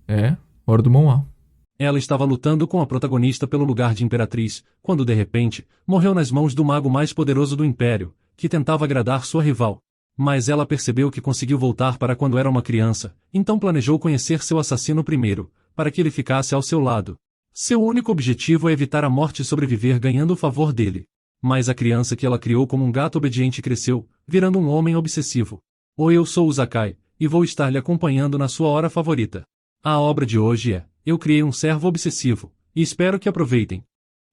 É, hora do Mão A. Ela estava lutando com a protagonista pelo lugar de Imperatriz, quando de repente, morreu nas mãos do mago mais poderoso do Império, que tentava agradar sua rival. Mas ela percebeu que conseguiu voltar para quando era uma criança, então planejou conhecer seu assassino primeiro, para que ele ficasse ao seu lado. Seu único objetivo é evitar a morte e sobreviver ganhando o favor dele. Mas a criança que ela criou como um gato obediente cresceu, virando um homem obsessivo. Eu sou o Zakai, e vou estar lhe acompanhando na sua hora favorita. A obra de hoje é: Eu criei um servo obsessivo, e espero que aproveitem.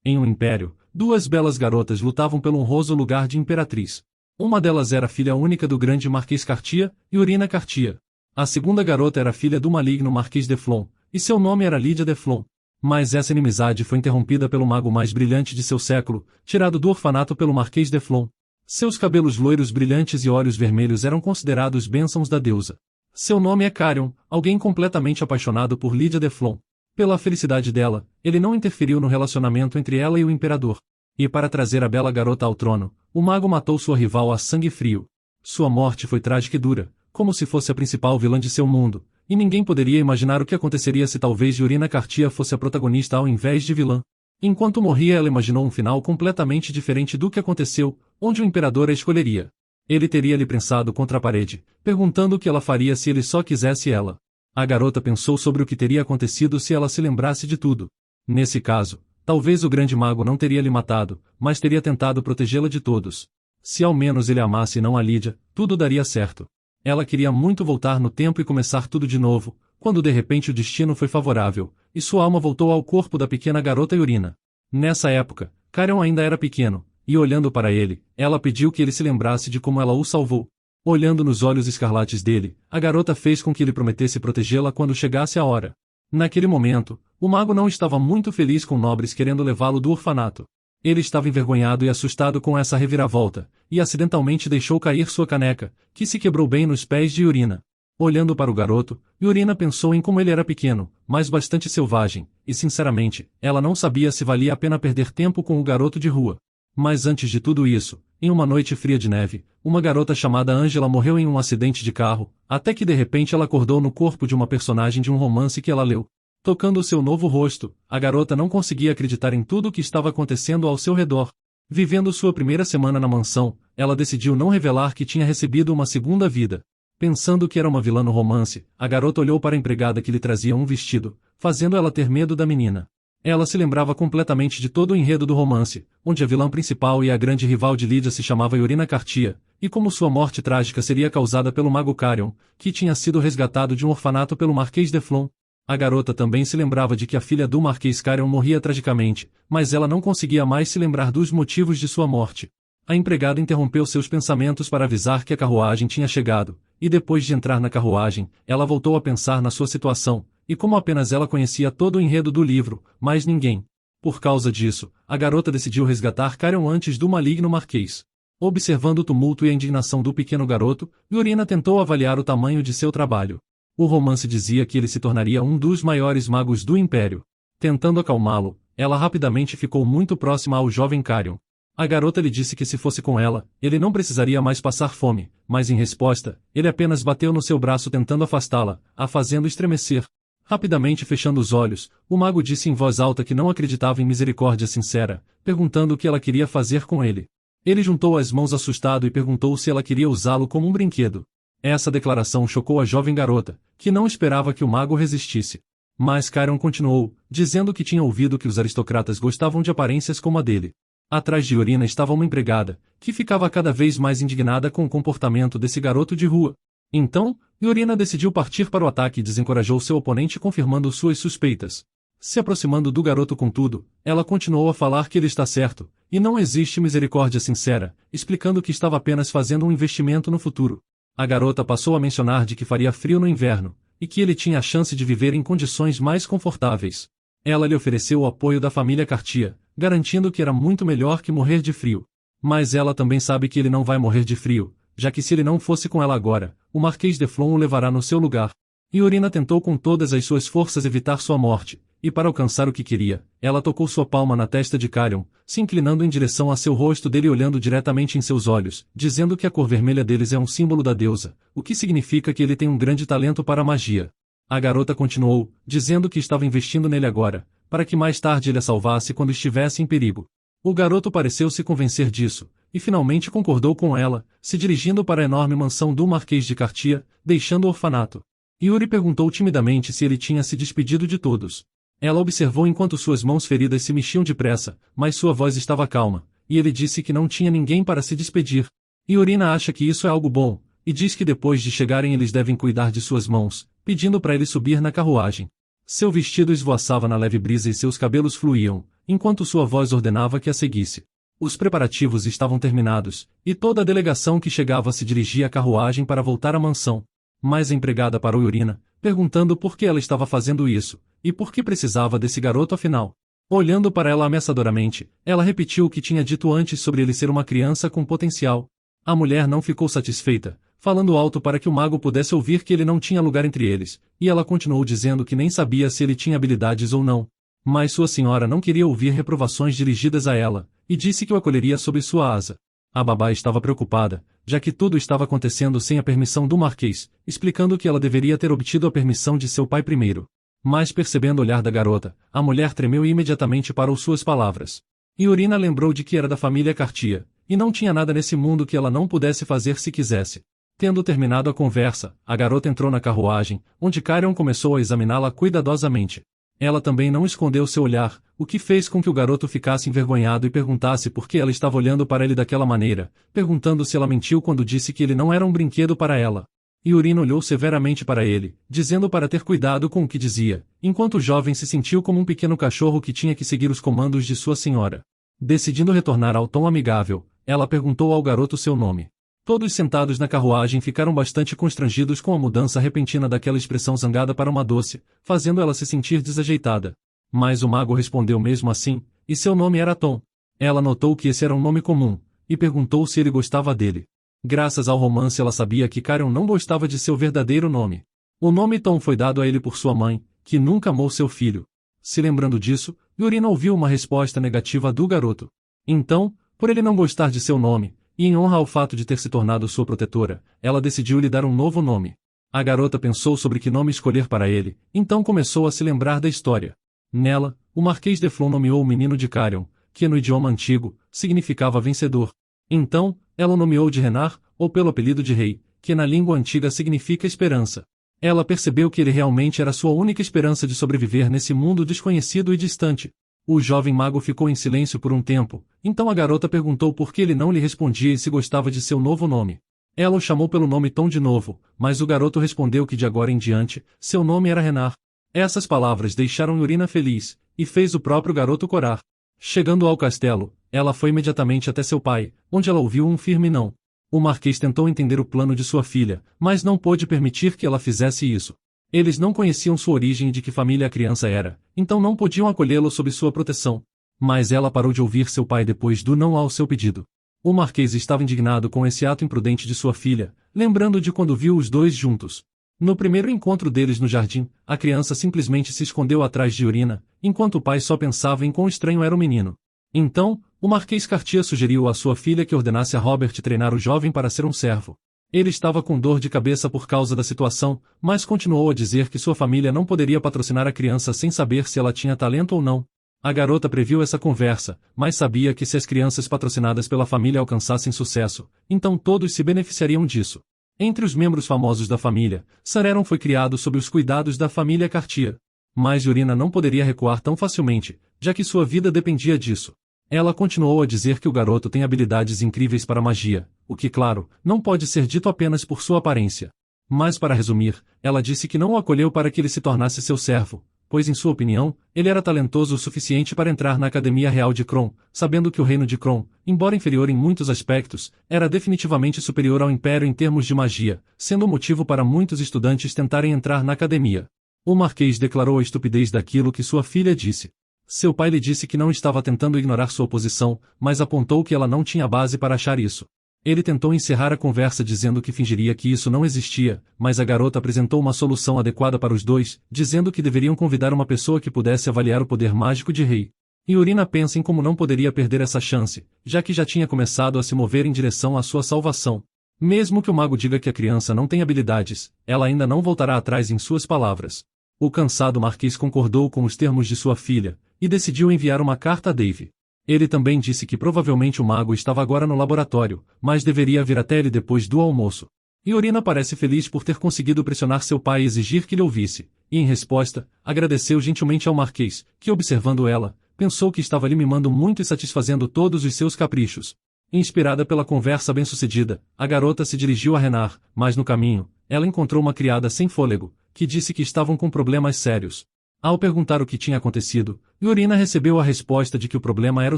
Em um império, duas belas garotas lutavam pelo honroso lugar de Imperatriz. Uma delas era filha única do grande Marquês Cartia, Urina Cartia. A segunda garota era filha do maligno Marquês de Flon, e seu nome era Lídia de Flon. Mas essa inimizade foi interrompida pelo mago mais brilhante de seu século, tirado do orfanato pelo Marquês de Flon. Seus cabelos loiros brilhantes e olhos vermelhos eram considerados bênçãos da deusa. Seu nome é Carion, alguém completamente apaixonado por Lídia de Flon. Pela felicidade dela, ele não interferiu no relacionamento entre ela e o imperador. E para trazer a bela garota ao trono, o mago matou sua rival a sangue frio. Sua morte foi trágica e dura, como se fosse a principal vilã de seu mundo, e ninguém poderia imaginar o que aconteceria se talvez Urina Cartia fosse a protagonista ao invés de vilã. Enquanto morria, ela imaginou um final completamente diferente do que aconteceu, onde o imperador a escolheria. Ele teria lhe prensado contra a parede, perguntando o que ela faria se ele só quisesse ela. A garota pensou sobre o que teria acontecido se ela se lembrasse de tudo. Nesse caso, talvez o grande mago não teria lhe matado, mas teria tentado protegê-la de todos. Se ao menos ele amasse e não a Lídia, tudo daria certo. Ela queria muito voltar no tempo e começar tudo de novo, quando de repente o destino foi favorável, e sua alma voltou ao corpo da pequena garota Urina. Nessa época, Carion ainda era pequeno, e olhando para ele, ela pediu que ele se lembrasse de como ela o salvou. Olhando nos olhos escarlates dele, a garota fez com que ele prometesse protegê-la quando chegasse a hora. Naquele momento, o mago não estava muito feliz com nobres querendo levá-lo do orfanato. Ele estava envergonhado e assustado com essa reviravolta, e acidentalmente deixou cair sua caneca, que se quebrou bem nos pés de Urina. Olhando para o garoto, Urina pensou em como ele era pequeno, mas bastante selvagem, e sinceramente, ela não sabia se valia a pena perder tempo com o garoto de rua. Mas antes de tudo isso, em uma noite fria de neve, uma garota chamada Angela morreu em um acidente de carro, até que de repente ela acordou no corpo de uma personagem de um romance que ela leu. Tocando seu novo rosto, a garota não conseguia acreditar em tudo o que estava acontecendo ao seu redor. Vivendo sua primeira semana na mansão, ela decidiu não revelar que tinha recebido uma segunda vida. Pensando que era uma vilã no romance, a garota olhou para a empregada que lhe trazia um vestido, fazendo ela ter medo da menina. Ela se lembrava completamente de todo o enredo do romance, onde a vilã principal e a grande rival de Lídia se chamava Urina Cartia, e como sua morte trágica seria causada pelo mago Carion, que tinha sido resgatado de um orfanato pelo Marquês de Flon. A garota também se lembrava de que a filha do Marquês Carion morria tragicamente, mas ela não conseguia mais se lembrar dos motivos de sua morte. A empregada interrompeu seus pensamentos para avisar que a carruagem tinha chegado, e depois de entrar na carruagem, ela voltou a pensar na sua situação, e como apenas ela conhecia todo o enredo do livro, mais ninguém. Por causa disso, a garota decidiu resgatar Carion antes do maligno Marquês. Observando o tumulto e a indignação do pequeno garoto, Urina tentou avaliar o tamanho de seu trabalho. O romance dizia que ele se tornaria um dos maiores magos do Império. Tentando acalmá-lo, ela rapidamente ficou muito próxima ao jovem Carion. A garota lhe disse que se fosse com ela, ele não precisaria mais passar fome, mas em resposta, ele apenas bateu no seu braço tentando afastá-la, a fazendo estremecer. Rapidamente fechando os olhos, o mago disse em voz alta que não acreditava em misericórdia sincera, perguntando o que ela queria fazer com ele. Ele juntou as mãos assustado e perguntou se ela queria usá-lo como um brinquedo. Essa declaração chocou a jovem garota, que não esperava que o mago resistisse. Mas Carion continuou, dizendo que tinha ouvido que os aristocratas gostavam de aparências como a dele. Atrás de Urina estava uma empregada, que ficava cada vez mais indignada com o comportamento desse garoto de rua. Então, Urina decidiu partir para o ataque e desencorajou seu oponente confirmando suas suspeitas. Se aproximando do garoto contudo, ela continuou a falar que ele está certo, e não existe misericórdia sincera, explicando que estava apenas fazendo um investimento no futuro. A garota passou a mencionar de que faria frio no inverno, e que ele tinha a chance de viver em condições mais confortáveis. Ela lhe ofereceu o apoio da família Cartia, garantindo que era muito melhor que morrer de frio. Mas ela também sabe que ele não vai morrer de frio, já que se ele não fosse com ela agora, o Marquês de Flon o levará no seu lugar. E Urina tentou com todas as suas forças evitar sua morte, e para alcançar o que queria, ela tocou sua palma na testa de Carion, se inclinando em direção a seu rosto dele e olhando diretamente em seus olhos, dizendo que a cor vermelha deles é um símbolo da deusa, o que significa que ele tem um grande talento para a magia. A garota continuou, dizendo que estava investindo nele agora, para que mais tarde ele a salvasse quando estivesse em perigo. O garoto pareceu se convencer disso, e finalmente concordou com ela, se dirigindo para a enorme mansão do Marquês de Cartier, deixando o orfanato. Yuri perguntou timidamente se ele tinha se despedido de todos. Ela observou enquanto suas mãos feridas se mexiam depressa, mas sua voz estava calma, e ele disse que não tinha ninguém para se despedir. Yurina acha que isso é algo bom, e diz que depois de chegarem eles devem cuidar de suas mãos, pedindo para ele subir na carruagem. Seu vestido esvoaçava na leve brisa e seus cabelos fluíam, enquanto sua voz ordenava que a seguisse. Os preparativos estavam terminados, e toda a delegação que chegava se dirigia à carruagem para voltar à mansão. Mas a empregada parou Yurina, perguntando por que ela estava fazendo isso, e por que precisava desse garoto afinal. Olhando para ela ameaçadoramente, ela repetiu o que tinha dito antes sobre ele ser uma criança com potencial. A mulher não ficou satisfeita, falando alto para que o mago pudesse ouvir que ele não tinha lugar entre eles, e ela continuou dizendo que nem sabia se ele tinha habilidades ou não. Mas sua senhora não queria ouvir reprovações dirigidas a ela, e disse que o acolheria sob sua asa. A babá estava preocupada, já que tudo estava acontecendo sem a permissão do Marquês, explicando que ela deveria ter obtido a permissão de seu pai primeiro. Mas percebendo o olhar da garota, a mulher tremeu e imediatamente parou suas palavras. Yurina lembrou de que era da família Cartier, e não tinha nada nesse mundo que ela não pudesse fazer se quisesse. Tendo terminado a conversa, a garota entrou na carruagem, onde Carion começou a examiná-la cuidadosamente. Ela também não escondeu seu olhar, o que fez com que o garoto ficasse envergonhado e perguntasse por que ela estava olhando para ele daquela maneira, perguntando se ela mentiu quando disse que ele não era um brinquedo para ela. Yurina olhou severamente para ele, dizendo para ter cuidado com o que dizia, enquanto o jovem se sentiu como um pequeno cachorro que tinha que seguir os comandos de sua senhora. Decidindo retornar ao tom amigável, ela perguntou ao garoto seu nome. Todos sentados na carruagem ficaram bastante constrangidos com a mudança repentina daquela expressão zangada para uma doce, fazendo ela se sentir desajeitada. Mas o mago respondeu mesmo assim, e seu nome era Tom. Ela notou que esse era um nome comum, e perguntou se ele gostava dele. Graças ao romance ela sabia que Carion não gostava de seu verdadeiro nome. O nome Tom foi dado a ele por sua mãe, que nunca amou seu filho. Se lembrando disso, Yurina ouviu uma resposta negativa do garoto. Então, por ele não gostar de seu nome, e em honra ao fato de ter se tornado sua protetora, ela decidiu lhe dar um novo nome. A garota pensou sobre que nome escolher para ele, então começou a se lembrar da história. Nela, o Marquês de Flon nomeou o menino de Carion, que no idioma antigo, significava vencedor. Então, ela o nomeou de Renard, ou pelo apelido de Rei, que na língua antiga significa esperança. Ela percebeu que ele realmente era sua única esperança de sobreviver nesse mundo desconhecido e distante. O jovem mago ficou em silêncio por um tempo, então a garota perguntou por que ele não lhe respondia e se gostava de seu novo nome. Ela o chamou pelo nome Tom de novo, mas o garoto respondeu que de agora em diante, seu nome era Renard. Essas palavras deixaram Yurina feliz, e fez o próprio garoto corar. Chegando ao castelo, ela foi imediatamente até seu pai, onde ela ouviu um firme não. O Marquês tentou entender o plano de sua filha, mas não pôde permitir que ela fizesse isso. Eles não conheciam sua origem e de que família a criança era, então não podiam acolhê-lo sob sua proteção. Mas ela parou de ouvir seu pai depois do não ao seu pedido. O Marquês estava indignado com esse ato imprudente de sua filha, lembrando de quando viu os dois juntos. No primeiro encontro deles no jardim, a criança simplesmente se escondeu atrás de Yurina, enquanto o pai só pensava em quão estranho era o menino. Então, o Marquês Cartier sugeriu à sua filha que ordenasse a Robert treinar o jovem para ser um servo. Ele estava com dor de cabeça por causa da situação, mas continuou a dizer que sua família não poderia patrocinar a criança sem saber se ela tinha talento ou não. A garota previu essa conversa, mas sabia que se as crianças patrocinadas pela família alcançassem sucesso, então todos se beneficiariam disso. Entre os membros famosos da família, Sareron foi criado sob os cuidados da família Cartier. Mas Yurina não poderia recuar tão facilmente, já que sua vida dependia disso. Ela continuou a dizer que o garoto tem habilidades incríveis para magia, o que, claro, não pode ser dito apenas por sua aparência. Mas para resumir, ela disse que não o acolheu para que ele se tornasse seu servo, pois em sua opinião, ele era talentoso o suficiente para entrar na Academia Real de Kron, sabendo que o reino de Kron, embora inferior em muitos aspectos, era definitivamente superior ao Império em termos de magia, sendo o motivo para muitos estudantes tentarem entrar na academia. O Marquês declarou a estupidez daquilo que sua filha disse. Seu pai lhe disse que não estava tentando ignorar sua posição, mas apontou que ela não tinha base para achar isso. Ele tentou encerrar a conversa dizendo que fingiria que isso não existia, mas a garota apresentou uma solução adequada para os dois, dizendo que deveriam convidar uma pessoa que pudesse avaliar o poder mágico de Rei. Yurina pensa em como não poderia perder essa chance, já que já tinha começado a se mover em direção à sua salvação. Mesmo que o mago diga que a criança não tem habilidades, ela ainda não voltará atrás em suas palavras. O cansado marquês concordou com os termos de sua filha, e decidiu enviar uma carta a Dave. Ele também disse que provavelmente o mago estava agora no laboratório, mas deveria vir até ele depois do almoço. Yorina parece feliz por ter conseguido pressionar seu pai e exigir que lhe ouvisse, e em resposta, agradeceu gentilmente ao marquês, que observando ela, pensou que estava lhe mimando muito e satisfazendo todos os seus caprichos. Inspirada pela conversa bem-sucedida, a garota se dirigiu a Renard, mas no caminho, ela encontrou uma criada sem fôlego, que disse que estavam com problemas sérios. Ao perguntar o que tinha acontecido, Yorina recebeu a resposta de que o problema era o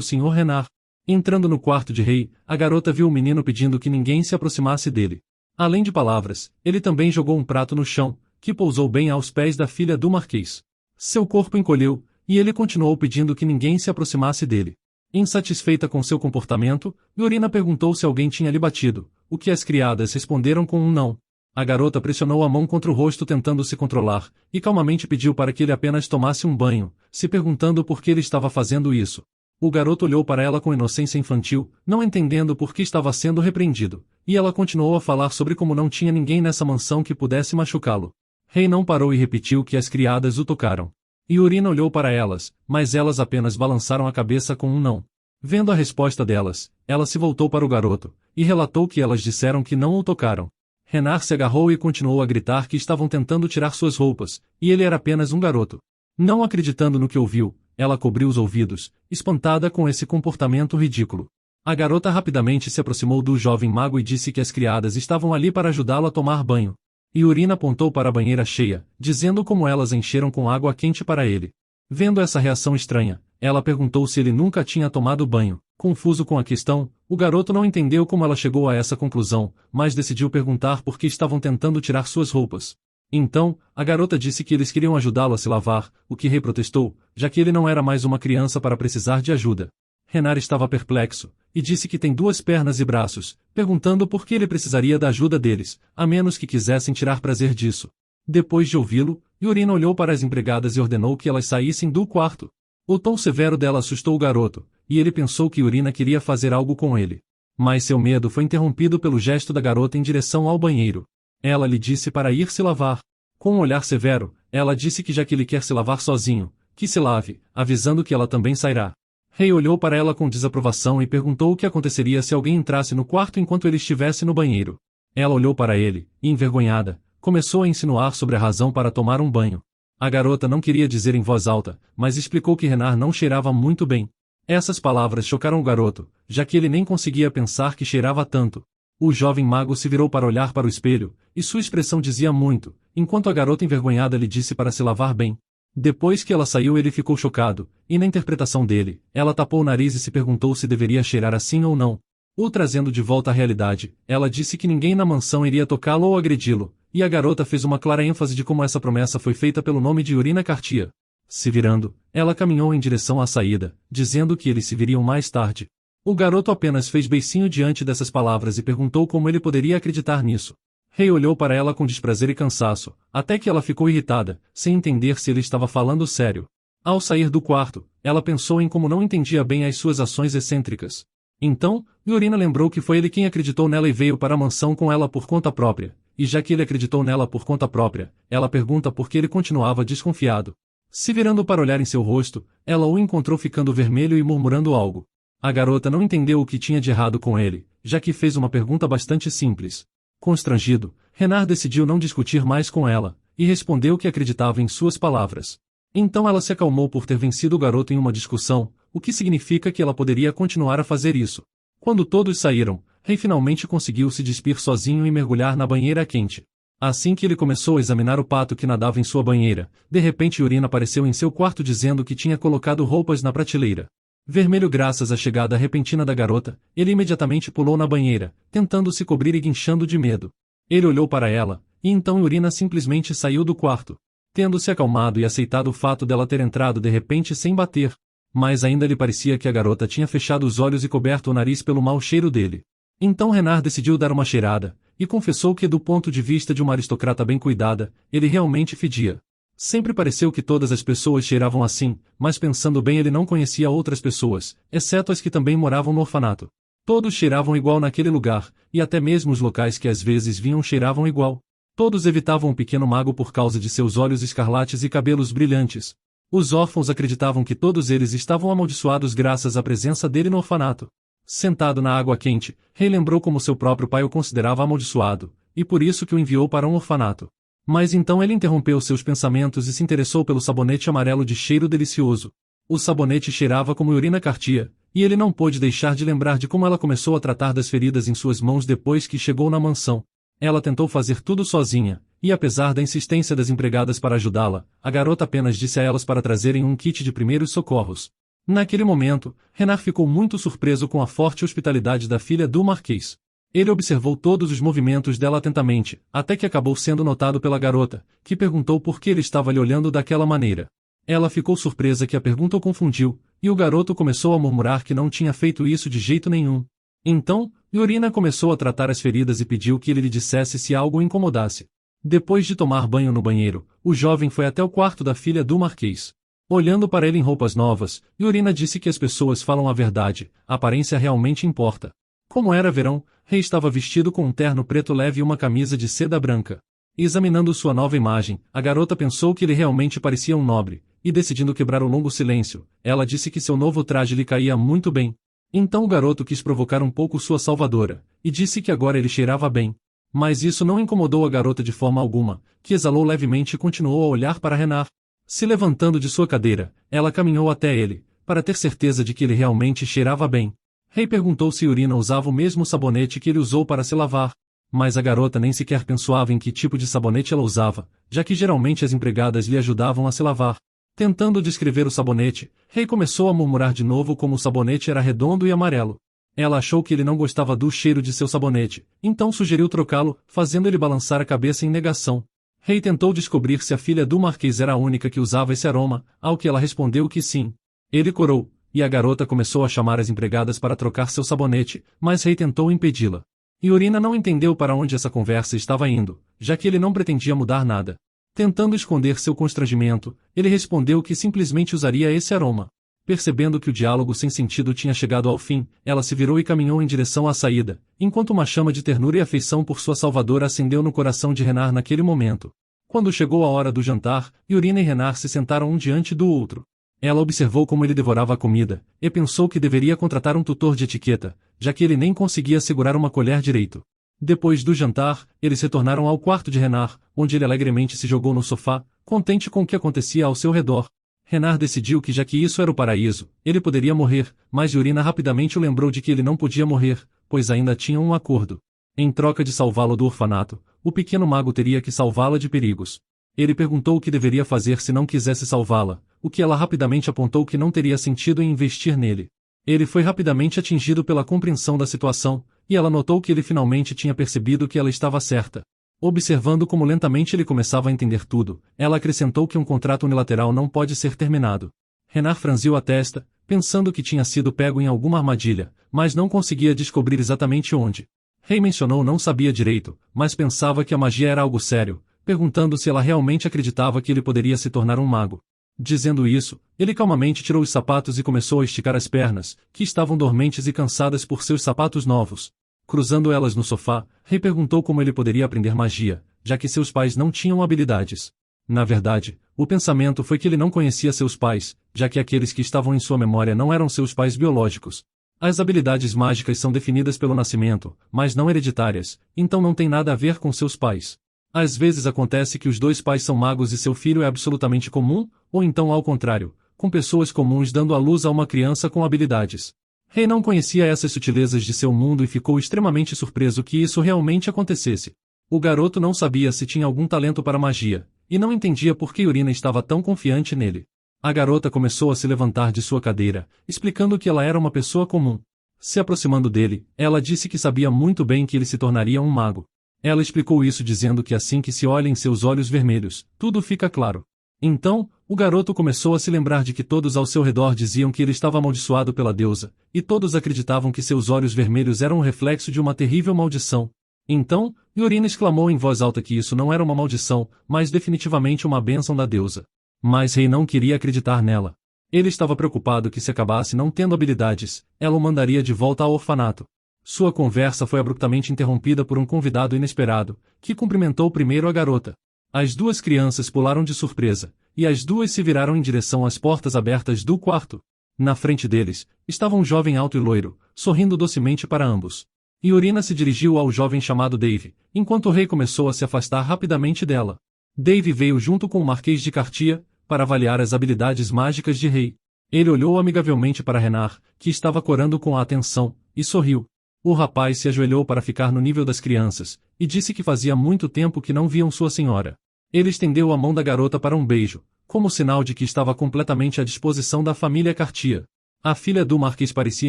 Sr. Renard. Entrando no quarto de rei, a garota viu o menino pedindo que ninguém se aproximasse dele. Além de palavras, ele também jogou um prato no chão, que pousou bem aos pés da filha do marquês. Seu corpo encolheu, e ele continuou pedindo que ninguém se aproximasse dele. Insatisfeita com seu comportamento, Yorina perguntou se alguém tinha lhe batido, o que as criadas responderam com um não. A garota pressionou a mão contra o rosto tentando se controlar, e calmamente pediu para que ele apenas tomasse um banho, se perguntando por que ele estava fazendo isso. O garoto olhou para ela com inocência infantil, não entendendo por que estava sendo repreendido, e ela continuou a falar sobre como não tinha ninguém nessa mansão que pudesse machucá-lo. Rei não parou e repetiu que as criadas o tocaram. Yorina olhou para elas, mas elas apenas balançaram a cabeça com um não. Vendo a resposta delas, ela se voltou para o garoto, e relatou que elas disseram que não o tocaram. Renard se agarrou e continuou a gritar que estavam tentando tirar suas roupas, e ele era apenas um garoto. Não acreditando no que ouviu, ela cobriu os ouvidos, espantada com esse comportamento ridículo. A garota rapidamente se aproximou do jovem mago e disse que as criadas estavam ali para ajudá-lo a tomar banho. Yorina apontou para a banheira cheia, dizendo como elas encheram com água quente para ele. Vendo essa reação estranha, ela perguntou se ele nunca tinha tomado banho. Confuso com a questão, o garoto não entendeu como ela chegou a essa conclusão, mas decidiu perguntar por que estavam tentando tirar suas roupas. Então, a garota disse que eles queriam ajudá-lo a se lavar, o que Rei protestou, já que ele não era mais uma criança para precisar de ajuda. Renard estava perplexo, e disse que tem 2 pernas e braços, perguntando por que ele precisaria da ajuda deles, a menos que quisessem tirar prazer disso. Depois de ouvi-lo, Yorina olhou para as empregadas e ordenou que elas saíssem do quarto. O tom severo dela assustou o garoto, e ele pensou que Yorina queria fazer algo com ele. Mas seu medo foi interrompido pelo gesto da garota em direção ao banheiro. Ela lhe disse para ir se lavar. Com um olhar severo, ela disse que já que ele quer se lavar sozinho, que se lave, avisando que ela também sairá. Rei olhou para ela com desaprovação e perguntou o que aconteceria se alguém entrasse no quarto enquanto ele estivesse no banheiro. Ela olhou para ele, e envergonhada, começou a insinuar sobre a razão para tomar um banho. A garota não queria dizer em voz alta, mas explicou que Renard não cheirava muito bem. Essas palavras chocaram o garoto, já que ele nem conseguia pensar que cheirava tanto. O jovem mago se virou para olhar para o espelho, e sua expressão dizia muito, enquanto a garota envergonhada lhe disse para se lavar bem. Depois que ela saiu ele ficou chocado, e na interpretação dele, ela tapou o nariz e se perguntou se deveria cheirar assim ou não. O trazendo de volta à realidade, ela disse que ninguém na mansão iria tocá-lo ou agredi-lo, e a garota fez uma clara ênfase de como essa promessa foi feita pelo nome de Yorina Cartier. Se virando, ela caminhou em direção à saída, dizendo que eles se viriam mais tarde. O garoto apenas fez beicinho diante dessas palavras e perguntou como ele poderia acreditar nisso. Rei olhou para ela com desprazer e cansaço, até que ela ficou irritada, sem entender se ele estava falando sério. Ao sair do quarto, ela pensou em como não entendia bem as suas ações excêntricas. Então, Yorina lembrou que foi ele quem acreditou nela e veio para a mansão com ela por conta própria, e já que ele acreditou nela por conta própria, ela pergunta por que ele continuava desconfiado. Se virando para olhar em seu rosto, ela o encontrou ficando vermelho e murmurando algo. A garota não entendeu o que tinha de errado com ele, já que fez uma pergunta bastante simples. Constrangido, Renard decidiu não discutir mais com ela, e respondeu que acreditava em suas palavras. Então ela se acalmou por ter vencido o garoto em uma discussão, o que significa que ela poderia continuar a fazer isso. Quando todos saíram, Rei finalmente conseguiu se despir sozinho e mergulhar na banheira quente. Assim que ele começou a examinar o pato que nadava em sua banheira, de repente Yorina apareceu em seu quarto dizendo que tinha colocado roupas na prateleira. Vermelho graças à chegada repentina da garota, ele imediatamente pulou na banheira, tentando se cobrir e guinchando de medo. Ele olhou para ela, e então Yorina simplesmente saiu do quarto. Tendo se acalmado e aceitado o fato dela ter entrado de repente sem bater. Mas ainda lhe parecia que a garota tinha fechado os olhos e coberto o nariz pelo mau cheiro dele. Então Renard decidiu dar uma cheirada, e confessou que do ponto de vista de uma aristocrata bem cuidada, ele realmente fedia. Sempre pareceu que todas as pessoas cheiravam assim, mas pensando bem ele não conhecia outras pessoas, exceto as que também moravam no orfanato. Todos cheiravam igual naquele lugar, e até mesmo os locais que às vezes vinham cheiravam igual. Todos evitavam o pequeno mago por causa de seus olhos escarlates e cabelos brilhantes. Os órfãos acreditavam que todos eles estavam amaldiçoados graças à presença dele no orfanato. Sentado na água quente, Rei lembrou como seu próprio pai o considerava amaldiçoado, e por isso que o enviou para um orfanato. Mas então ele interrompeu seus pensamentos e se interessou pelo sabonete amarelo de cheiro delicioso. O sabonete cheirava como urina Cartia, e ele não pôde deixar de lembrar de como ela começou a tratar das feridas em suas mãos depois que chegou na mansão. Ela tentou fazer tudo sozinha, e apesar da insistência das empregadas para ajudá-la, a garota apenas disse a elas para trazerem um kit de primeiros socorros. Naquele momento, Renard ficou muito surpreso com a forte hospitalidade da filha do Marquês. Ele observou todos os movimentos dela atentamente, até que acabou sendo notado pela garota, que perguntou por que ele estava lhe olhando daquela maneira. Ela ficou surpresa que a pergunta o confundiu, e o garoto começou a murmurar que não tinha feito isso de jeito nenhum. Então, Yorina começou a tratar as feridas e pediu que ele lhe dissesse se algo o incomodasse. Depois de tomar banho no banheiro, o jovem foi até o quarto da filha do Marquês. Olhando para ele em roupas novas, Yorina disse que as pessoas falam a verdade, a aparência realmente importa. Como era verão, Rei estava vestido com um terno preto leve e uma camisa de seda branca. Examinando sua nova imagem, a garota pensou que ele realmente parecia um nobre, e decidindo quebrar o longo silêncio, ela disse que seu novo traje lhe caía muito bem. Então o garoto quis provocar um pouco sua salvadora, e disse que agora ele cheirava bem. Mas isso não incomodou a garota de forma alguma, que exalou levemente e continuou a olhar para Renard. Se levantando de sua cadeira, ela caminhou até ele, para ter certeza de que ele realmente cheirava bem. Rei perguntou se Yorina usava o mesmo sabonete que ele usou para se lavar. Mas a garota nem sequer pensava em que tipo de sabonete ela usava, já que geralmente as empregadas lhe ajudavam a se lavar. Tentando descrever o sabonete, Rei começou a murmurar de novo como o sabonete era redondo e amarelo. Ela achou que ele não gostava do cheiro de seu sabonete, então sugeriu trocá-lo, fazendo ele balançar a cabeça em negação. Rei tentou descobrir se a filha do Marquês era a única que usava esse aroma, ao que ela respondeu que sim. Ele corou, e a garota começou a chamar as empregadas para trocar seu sabonete, mas Rei tentou impedi-la. Yorina não entendeu para onde essa conversa estava indo, já que ele não pretendia mudar nada. Tentando esconder seu constrangimento, ele respondeu que simplesmente usaria esse aroma. Percebendo que o diálogo sem sentido tinha chegado ao fim, ela se virou e caminhou em direção à saída, enquanto uma chama de ternura e afeição por sua salvadora acendeu no coração de Renard naquele momento. Quando chegou a hora do jantar, Yorina e Renard se sentaram um diante do outro. Ela observou como ele devorava a comida, e pensou que deveria contratar um tutor de etiqueta, já que ele nem conseguia segurar uma colher direito. Depois do jantar, eles retornaram ao quarto de Renard, onde ele alegremente se jogou no sofá, contente com o que acontecia ao seu redor. Renard decidiu que já que isso era o paraíso, ele poderia morrer, mas Yorina rapidamente o lembrou de que ele não podia morrer, pois ainda tinham um acordo. Em troca de salvá-lo do orfanato, o pequeno mago teria que salvá-la de perigos. Ele perguntou o que deveria fazer se não quisesse salvá-la, o que ela rapidamente apontou que não teria sentido em investir nele. Ele foi rapidamente atingido pela compreensão da situação, e ela notou que ele finalmente tinha percebido que ela estava certa. Observando como lentamente ele começava a entender tudo, ela acrescentou que um contrato unilateral não pode ser terminado. Renard franziu a testa, pensando que tinha sido pego em alguma armadilha, mas não conseguia descobrir exatamente onde. Rei mencionou não sabia direito, mas pensava que a magia era algo sério, perguntando se ela realmente acreditava que ele poderia se tornar um mago. Dizendo isso, ele calmamente tirou os sapatos e começou a esticar as pernas, que estavam dormentes e cansadas por seus sapatos novos. Cruzando elas no sofá, Rei perguntou como ele poderia aprender magia, já que seus pais não tinham habilidades. Na verdade, o pensamento foi que ele não conhecia seus pais, já que aqueles que estavam em sua memória não eram seus pais biológicos. As habilidades mágicas são definidas pelo nascimento, mas não hereditárias, então não tem nada a ver com seus pais. Às vezes acontece que os dois pais são magos e seu filho é absolutamente comum, ou então ao contrário, com pessoas comuns dando à luz a uma criança com habilidades. Rei não conhecia essas sutilezas de seu mundo e ficou extremamente surpreso que isso realmente acontecesse. O garoto não sabia se tinha algum talento para magia, e não entendia por que Yorina estava tão confiante nele. A garota começou a se levantar de sua cadeira, explicando que ela era uma pessoa comum. Se aproximando dele, ela disse que sabia muito bem que ele se tornaria um mago. Ela explicou isso dizendo que assim que se olha em seus olhos vermelhos, tudo fica claro. Então, o garoto começou a se lembrar de que todos ao seu redor diziam que ele estava amaldiçoado pela deusa, e todos acreditavam que seus olhos vermelhos eram um reflexo de uma terrível maldição. Então, Yorina exclamou em voz alta que isso não era uma maldição, mas definitivamente uma bênção da deusa. Mas Rei não queria acreditar nela. Ele estava preocupado que se acabasse não tendo habilidades, ela o mandaria de volta ao orfanato. Sua conversa foi abruptamente interrompida por um convidado inesperado, que cumprimentou primeiro a garota. As duas crianças pularam de surpresa, e as duas se viraram em direção às portas abertas do quarto. Na frente deles, estava um jovem alto e loiro, sorrindo docemente para ambos. Yorina se dirigiu ao jovem chamado Dave, enquanto o rei começou a se afastar rapidamente dela. Dave veio junto com o Marquês de Cartier, para avaliar as habilidades mágicas de rei. Ele olhou amigavelmente para Renard, que estava corando com a atenção, e sorriu. O rapaz se ajoelhou para ficar no nível das crianças, e disse que fazia muito tempo que não viam sua senhora. Ele estendeu a mão da garota para um beijo, como sinal de que estava completamente à disposição da família Cartier. A filha do Marquês parecia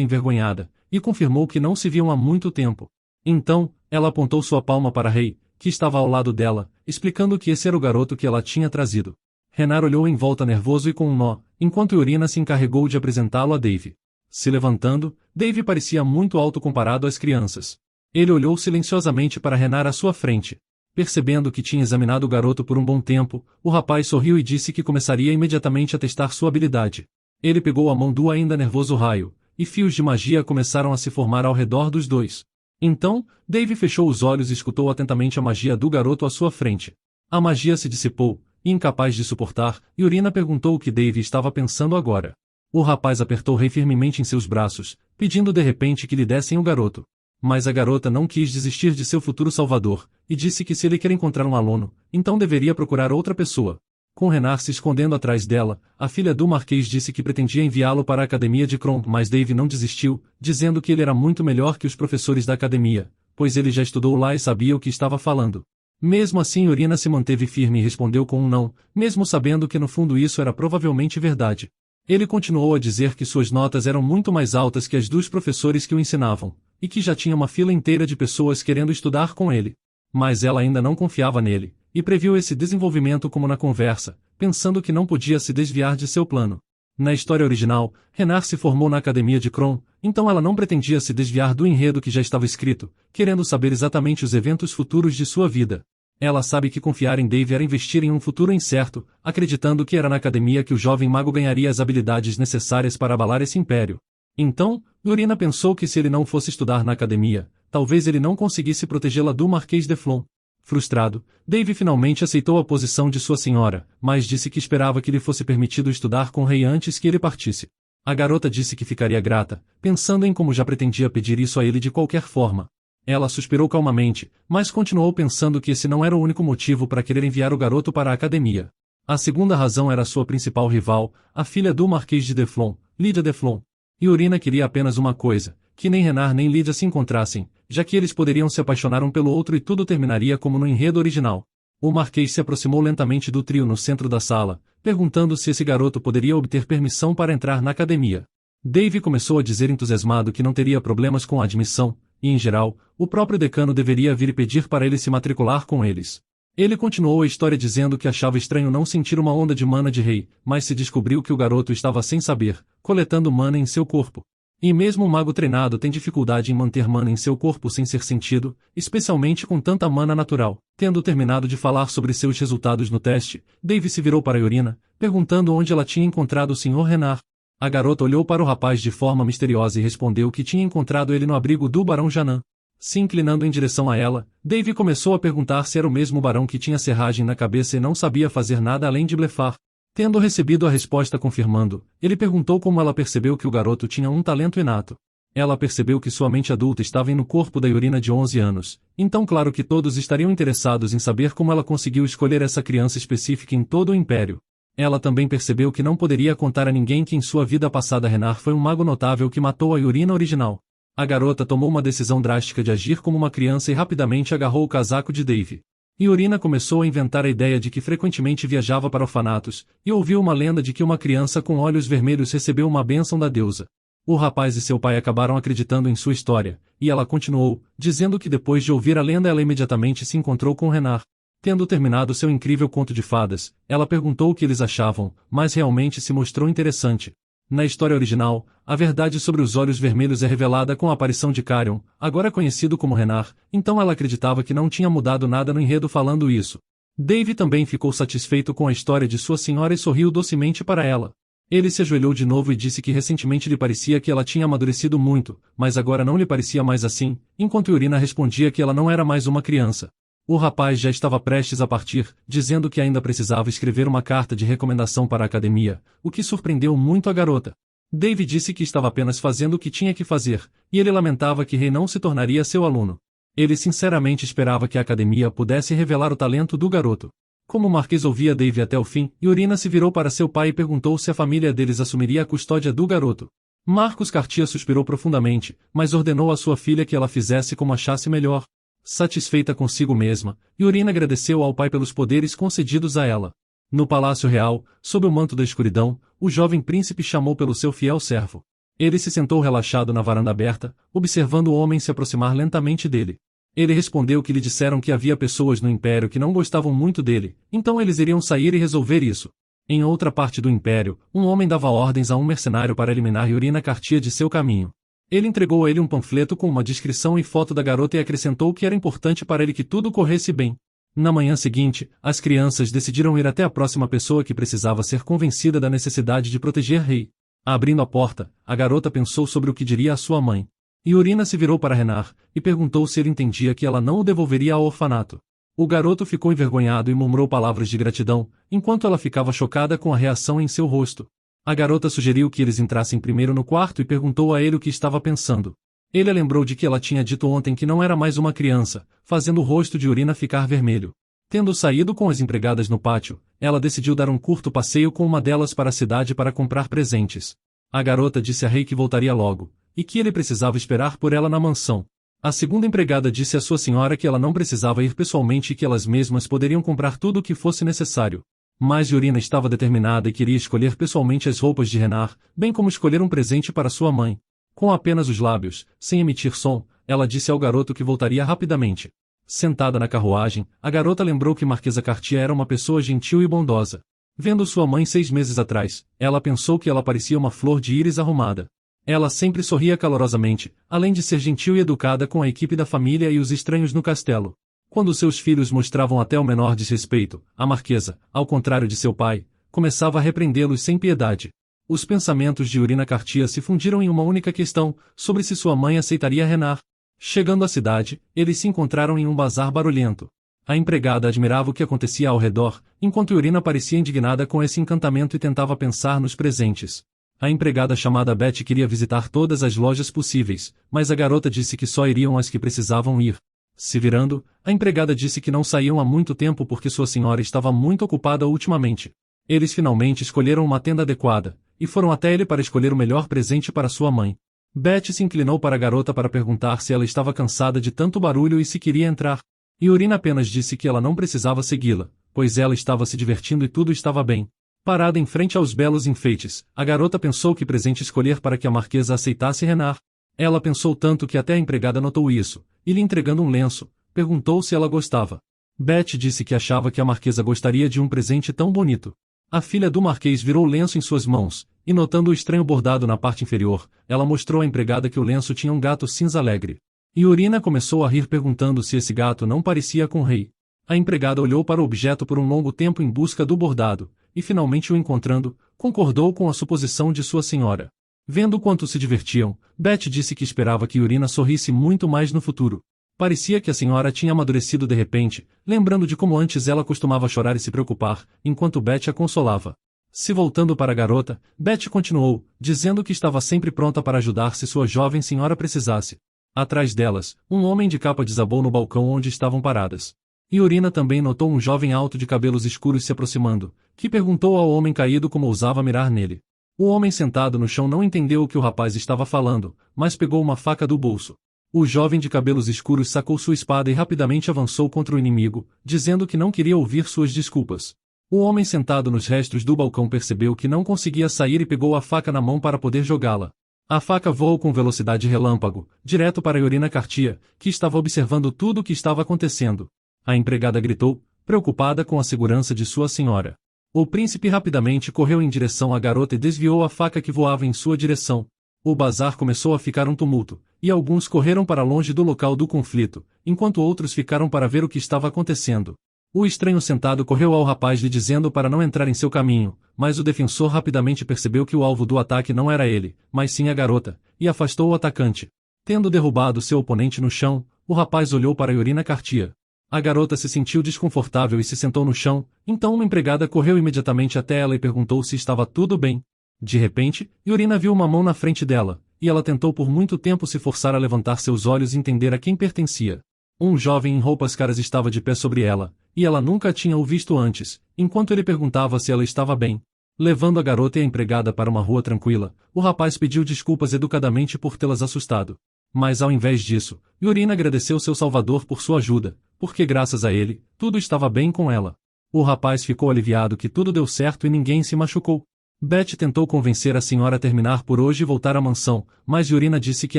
envergonhada, e confirmou que não se viam há muito tempo. Então, ela apontou sua palma para Rei, que estava ao lado dela, explicando que esse era o garoto que ela tinha trazido. Renard olhou em volta nervoso e com um nó, enquanto Yorina se encarregou de apresentá-lo a Dave. Se levantando, Dave parecia muito alto comparado às crianças. Ele olhou silenciosamente para Renard à sua frente. Percebendo que tinha examinado o garoto por um bom tempo, o rapaz sorriu e disse que começaria imediatamente a testar sua habilidade. Ele pegou a mão do ainda nervoso Raio, e fios de magia começaram a se formar ao redor dos dois. Então, Dave fechou os olhos e escutou atentamente a magia do garoto à sua frente. A magia se dissipou, e incapaz de suportar, Yorina perguntou o que Dave estava pensando agora. O rapaz apertou Rei firmemente em seus braços, pedindo de repente que lhe dessem o garoto. Mas a garota não quis desistir de seu futuro salvador, e disse que se ele quer encontrar um aluno, então deveria procurar outra pessoa. Com Renard se escondendo atrás dela, a filha do Marquês disse que pretendia enviá-lo para a academia de Kron, mas Dave não desistiu, dizendo que ele era muito melhor que os professores da academia, pois ele já estudou lá e sabia o que estava falando. Mesmo assim Yorina se manteve firme e respondeu com um não, mesmo sabendo que no fundo isso era provavelmente verdade. Ele continuou a dizer que suas notas eram muito mais altas que as dos professores que o ensinavam, e que já tinha uma fila inteira de pessoas querendo estudar com ele. Mas ela ainda não confiava nele, e previu esse desenvolvimento como na conversa, pensando que não podia se desviar de seu plano. Na história original, Renard se formou na academia de Kron, então ela não pretendia se desviar do enredo que já estava escrito, querendo saber exatamente os eventos futuros de sua vida. Ela sabe que confiar em Dave era investir em um futuro incerto, acreditando que era na academia que o jovem mago ganharia as habilidades necessárias para abalar esse império. Então, Yorina pensou que se ele não fosse estudar na academia, talvez ele não conseguisse protegê-la do Marquês de Flon. Frustrado, Dave finalmente aceitou a posição de sua senhora, mas disse que esperava que lhe fosse permitido estudar com o rei antes que ele partisse. A garota disse que ficaria grata, pensando em como já pretendia pedir isso a ele de qualquer forma. Ela suspirou calmamente, mas continuou pensando que esse não era o único motivo para querer enviar o garoto para a academia. A segunda razão era sua principal rival, a filha do Marquês de Deflon, Lydia Deflon. Yorina queria apenas uma coisa, que nem Renard nem Lydia se encontrassem, já que eles poderiam se apaixonar um pelo outro e tudo terminaria como no enredo original. O Marquês se aproximou lentamente do trio no centro da sala, perguntando se esse garoto poderia obter permissão para entrar na academia. Dave começou a dizer entusiasmado que não teria problemas com a admissão, e em geral, o próprio decano deveria vir e pedir para ele se matricular com eles. Ele continuou a história dizendo que achava estranho não sentir uma onda de mana de rei, mas se descobriu que o garoto estava sem saber, coletando mana em seu corpo. E mesmo um mago treinado tem dificuldade em manter mana em seu corpo sem ser sentido, especialmente com tanta mana natural. Tendo terminado de falar sobre seus resultados no teste, Dave se virou para Yorina, perguntando onde ela tinha encontrado o Sr. Renard. A garota olhou para o rapaz de forma misteriosa e respondeu que tinha encontrado ele no abrigo do Barão Janan. Se inclinando em direção a ela, Dave começou a perguntar se era o mesmo barão que tinha serragem na cabeça e não sabia fazer nada além de blefar. Tendo recebido a resposta confirmando, ele perguntou como ela percebeu que o garoto tinha um talento inato. Ela percebeu que sua mente adulta estava no corpo da Yorina de 11 anos, então claro que todos estariam interessados em saber como ela conseguiu escolher essa criança específica em todo o Império. Ela também percebeu que não poderia contar a ninguém que em sua vida passada Renard foi um mago notável que matou a Yorina original. A garota tomou uma decisão drástica de agir como uma criança e rapidamente agarrou o casaco de Dave. Yorina começou a inventar a ideia de que frequentemente viajava para orfanatos, e ouviu uma lenda de que uma criança com olhos vermelhos recebeu uma bênção da deusa. O rapaz e seu pai acabaram acreditando em sua história, e ela continuou, dizendo que depois de ouvir a lenda ela imediatamente se encontrou com Renard. Tendo terminado seu incrível conto de fadas, ela perguntou o que eles achavam, mas realmente se mostrou interessante. Na história original, a verdade sobre os olhos vermelhos é revelada com a aparição de Carion, agora conhecido como Renard, então ela acreditava que não tinha mudado nada no enredo falando isso. Dave também ficou satisfeito com a história de sua senhora e sorriu docemente para ela. Ele se ajoelhou de novo e disse que recentemente lhe parecia que ela tinha amadurecido muito, mas agora não lhe parecia mais assim, enquanto Urina respondia que ela não era mais uma criança. O rapaz já estava prestes a partir, dizendo que ainda precisava escrever uma carta de recomendação para a academia, o que surpreendeu muito a garota. Dave disse que estava apenas fazendo o que tinha que fazer, e ele lamentava que Ray não se tornaria seu aluno. Ele sinceramente esperava que a academia pudesse revelar o talento do garoto. Como o Marquês ouvia Dave até o fim, Urina se virou para seu pai e perguntou se a família deles assumiria a custódia do garoto. Marcos Cartier suspirou profundamente, mas ordenou à sua filha que ela fizesse como achasse melhor. Satisfeita consigo mesma, Urina agradeceu ao pai pelos poderes concedidos a ela. No Palácio Real, sob o manto da escuridão, o jovem príncipe chamou pelo seu fiel servo. Ele se sentou relaxado na varanda aberta, observando o homem se aproximar lentamente dele. Ele respondeu que lhe disseram que havia pessoas no Império que não gostavam muito dele, então eles iriam sair e resolver isso. Em outra parte do Império, um homem dava ordens a um mercenário para eliminar Urina Cartier de seu caminho. Ele entregou a ele um panfleto com uma descrição e foto da garota e acrescentou que era importante para ele que tudo corresse bem. Na manhã seguinte, as crianças decidiram ir até a próxima pessoa que precisava ser convencida da necessidade de proteger Ray. Abrindo a porta, a garota pensou sobre o que diria à sua mãe. Urina se virou para Renard, e perguntou se ele entendia que ela não o devolveria ao orfanato. O garoto ficou envergonhado e murmurou palavras de gratidão, enquanto ela ficava chocada com a reação em seu rosto. A garota sugeriu que eles entrassem primeiro no quarto e perguntou a ele o que estava pensando. Ele lembrou de que ela tinha dito ontem que não era mais uma criança, fazendo o rosto de Urina ficar vermelho. Tendo saído com as empregadas no pátio, ela decidiu dar um curto passeio com uma delas para a cidade para comprar presentes. A garota disse a Ray que voltaria logo, e que ele precisava esperar por ela na mansão. A segunda empregada disse à sua senhora que ela não precisava ir pessoalmente e que elas mesmas poderiam comprar tudo o que fosse necessário. Mas Urina estava determinada e queria escolher pessoalmente as roupas de Renard, bem como escolher um presente para sua mãe. Com apenas os lábios, sem emitir som, ela disse ao garoto que voltaria rapidamente. Sentada na carruagem, a garota lembrou que Marquesa Cartier era uma pessoa gentil e bondosa. Vendo sua mãe 6 meses atrás, ela pensou que ela parecia uma flor de íris arrumada. Ela sempre sorria calorosamente, além de ser gentil e educada com a equipe da família e os estranhos no castelo. Quando seus filhos mostravam até o menor desrespeito, a marquesa, ao contrário de seu pai, começava a repreendê-los sem piedade. Os pensamentos de Urina Cartier se fundiram em uma única questão, sobre se sua mãe aceitaria Renard. Chegando à cidade, eles se encontraram em um bazar barulhento. A empregada admirava o que acontecia ao redor, enquanto Urina parecia indignada com esse encantamento e tentava pensar nos presentes. A empregada chamada Betty queria visitar todas as lojas possíveis, mas a garota disse que só iriam as que precisavam ir. Se virando, a empregada disse que não saíam há muito tempo porque sua senhora estava muito ocupada ultimamente. Eles finalmente escolheram uma tenda adequada, e foram até ele para escolher o melhor presente para sua mãe. Betty se inclinou para a garota para perguntar se ela estava cansada de tanto barulho e se queria entrar. E Urina apenas disse que ela não precisava segui-la, pois ela estava se divertindo e tudo estava bem. Parada em frente aos belos enfeites, a garota pensou que presente escolher para que a marquesa aceitasse Renard. Ela pensou tanto que até a empregada notou isso, e lhe entregando um lenço, perguntou se ela gostava. Betty disse que achava que a marquesa gostaria de um presente tão bonito. A filha do marquês virou o lenço em suas mãos, e notando o estranho bordado na parte inferior, ela mostrou à empregada que o lenço tinha um gato cinza alegre. E Urina começou a rir perguntando se esse gato não parecia com Ray. A empregada olhou para o objeto por um longo tempo em busca do bordado, e finalmente o encontrando, concordou com a suposição de sua senhora. Vendo quanto se divertiam, Betty disse que esperava que Urina sorrisse muito mais no futuro. Parecia que a senhora tinha amadurecido de repente, lembrando de como antes ela costumava chorar e se preocupar, enquanto Betty a consolava. Se voltando para a garota, Betty continuou, dizendo que estava sempre pronta para ajudar se sua jovem senhora precisasse. Atrás delas, um homem de capa desabou no balcão onde estavam paradas. E Urina também notou um jovem alto de cabelos escuros se aproximando, que perguntou ao homem caído como ousava mirar nele. O homem sentado no chão não entendeu o que o rapaz estava falando, mas pegou uma faca do bolso. O jovem de cabelos escuros sacou sua espada e rapidamente avançou contra o inimigo, dizendo que não queria ouvir suas desculpas. O homem sentado nos restos do balcão percebeu que não conseguia sair e pegou a faca na mão para poder jogá-la. A faca voou com velocidade relâmpago, direto para Urina Cartier, que estava observando tudo o que estava acontecendo. A empregada gritou, preocupada com a segurança de sua senhora. O príncipe rapidamente correu em direção à garota e desviou a faca que voava em sua direção. O bazar começou a ficar um tumulto, e alguns correram para longe do local do conflito, enquanto outros ficaram para ver o que estava acontecendo. O estranho sentado correu ao rapaz lhe dizendo para não entrar em seu caminho, mas o defensor rapidamente percebeu que o alvo do ataque não era ele, mas sim a garota, e afastou o atacante. Tendo derrubado seu oponente no chão, o rapaz olhou para Yorina Cartier. A garota se sentiu desconfortável e se sentou no chão, então uma empregada correu imediatamente até ela e perguntou se estava tudo bem. De repente, Yorina viu uma mão na frente dela, e ela tentou por muito tempo se forçar a levantar seus olhos e entender a quem pertencia. Um jovem em roupas caras estava de pé sobre ela, e ela nunca tinha o visto antes, enquanto ele perguntava se ela estava bem. Levando a garota e a empregada para uma rua tranquila, o rapaz pediu desculpas educadamente por tê-las assustado. Mas ao invés disso, Yorina agradeceu seu salvador por sua ajuda, porque graças a ele, tudo estava bem com ela. O rapaz ficou aliviado que tudo deu certo e ninguém se machucou. Beth tentou convencer a senhora a terminar por hoje e voltar à mansão, mas Yorina disse que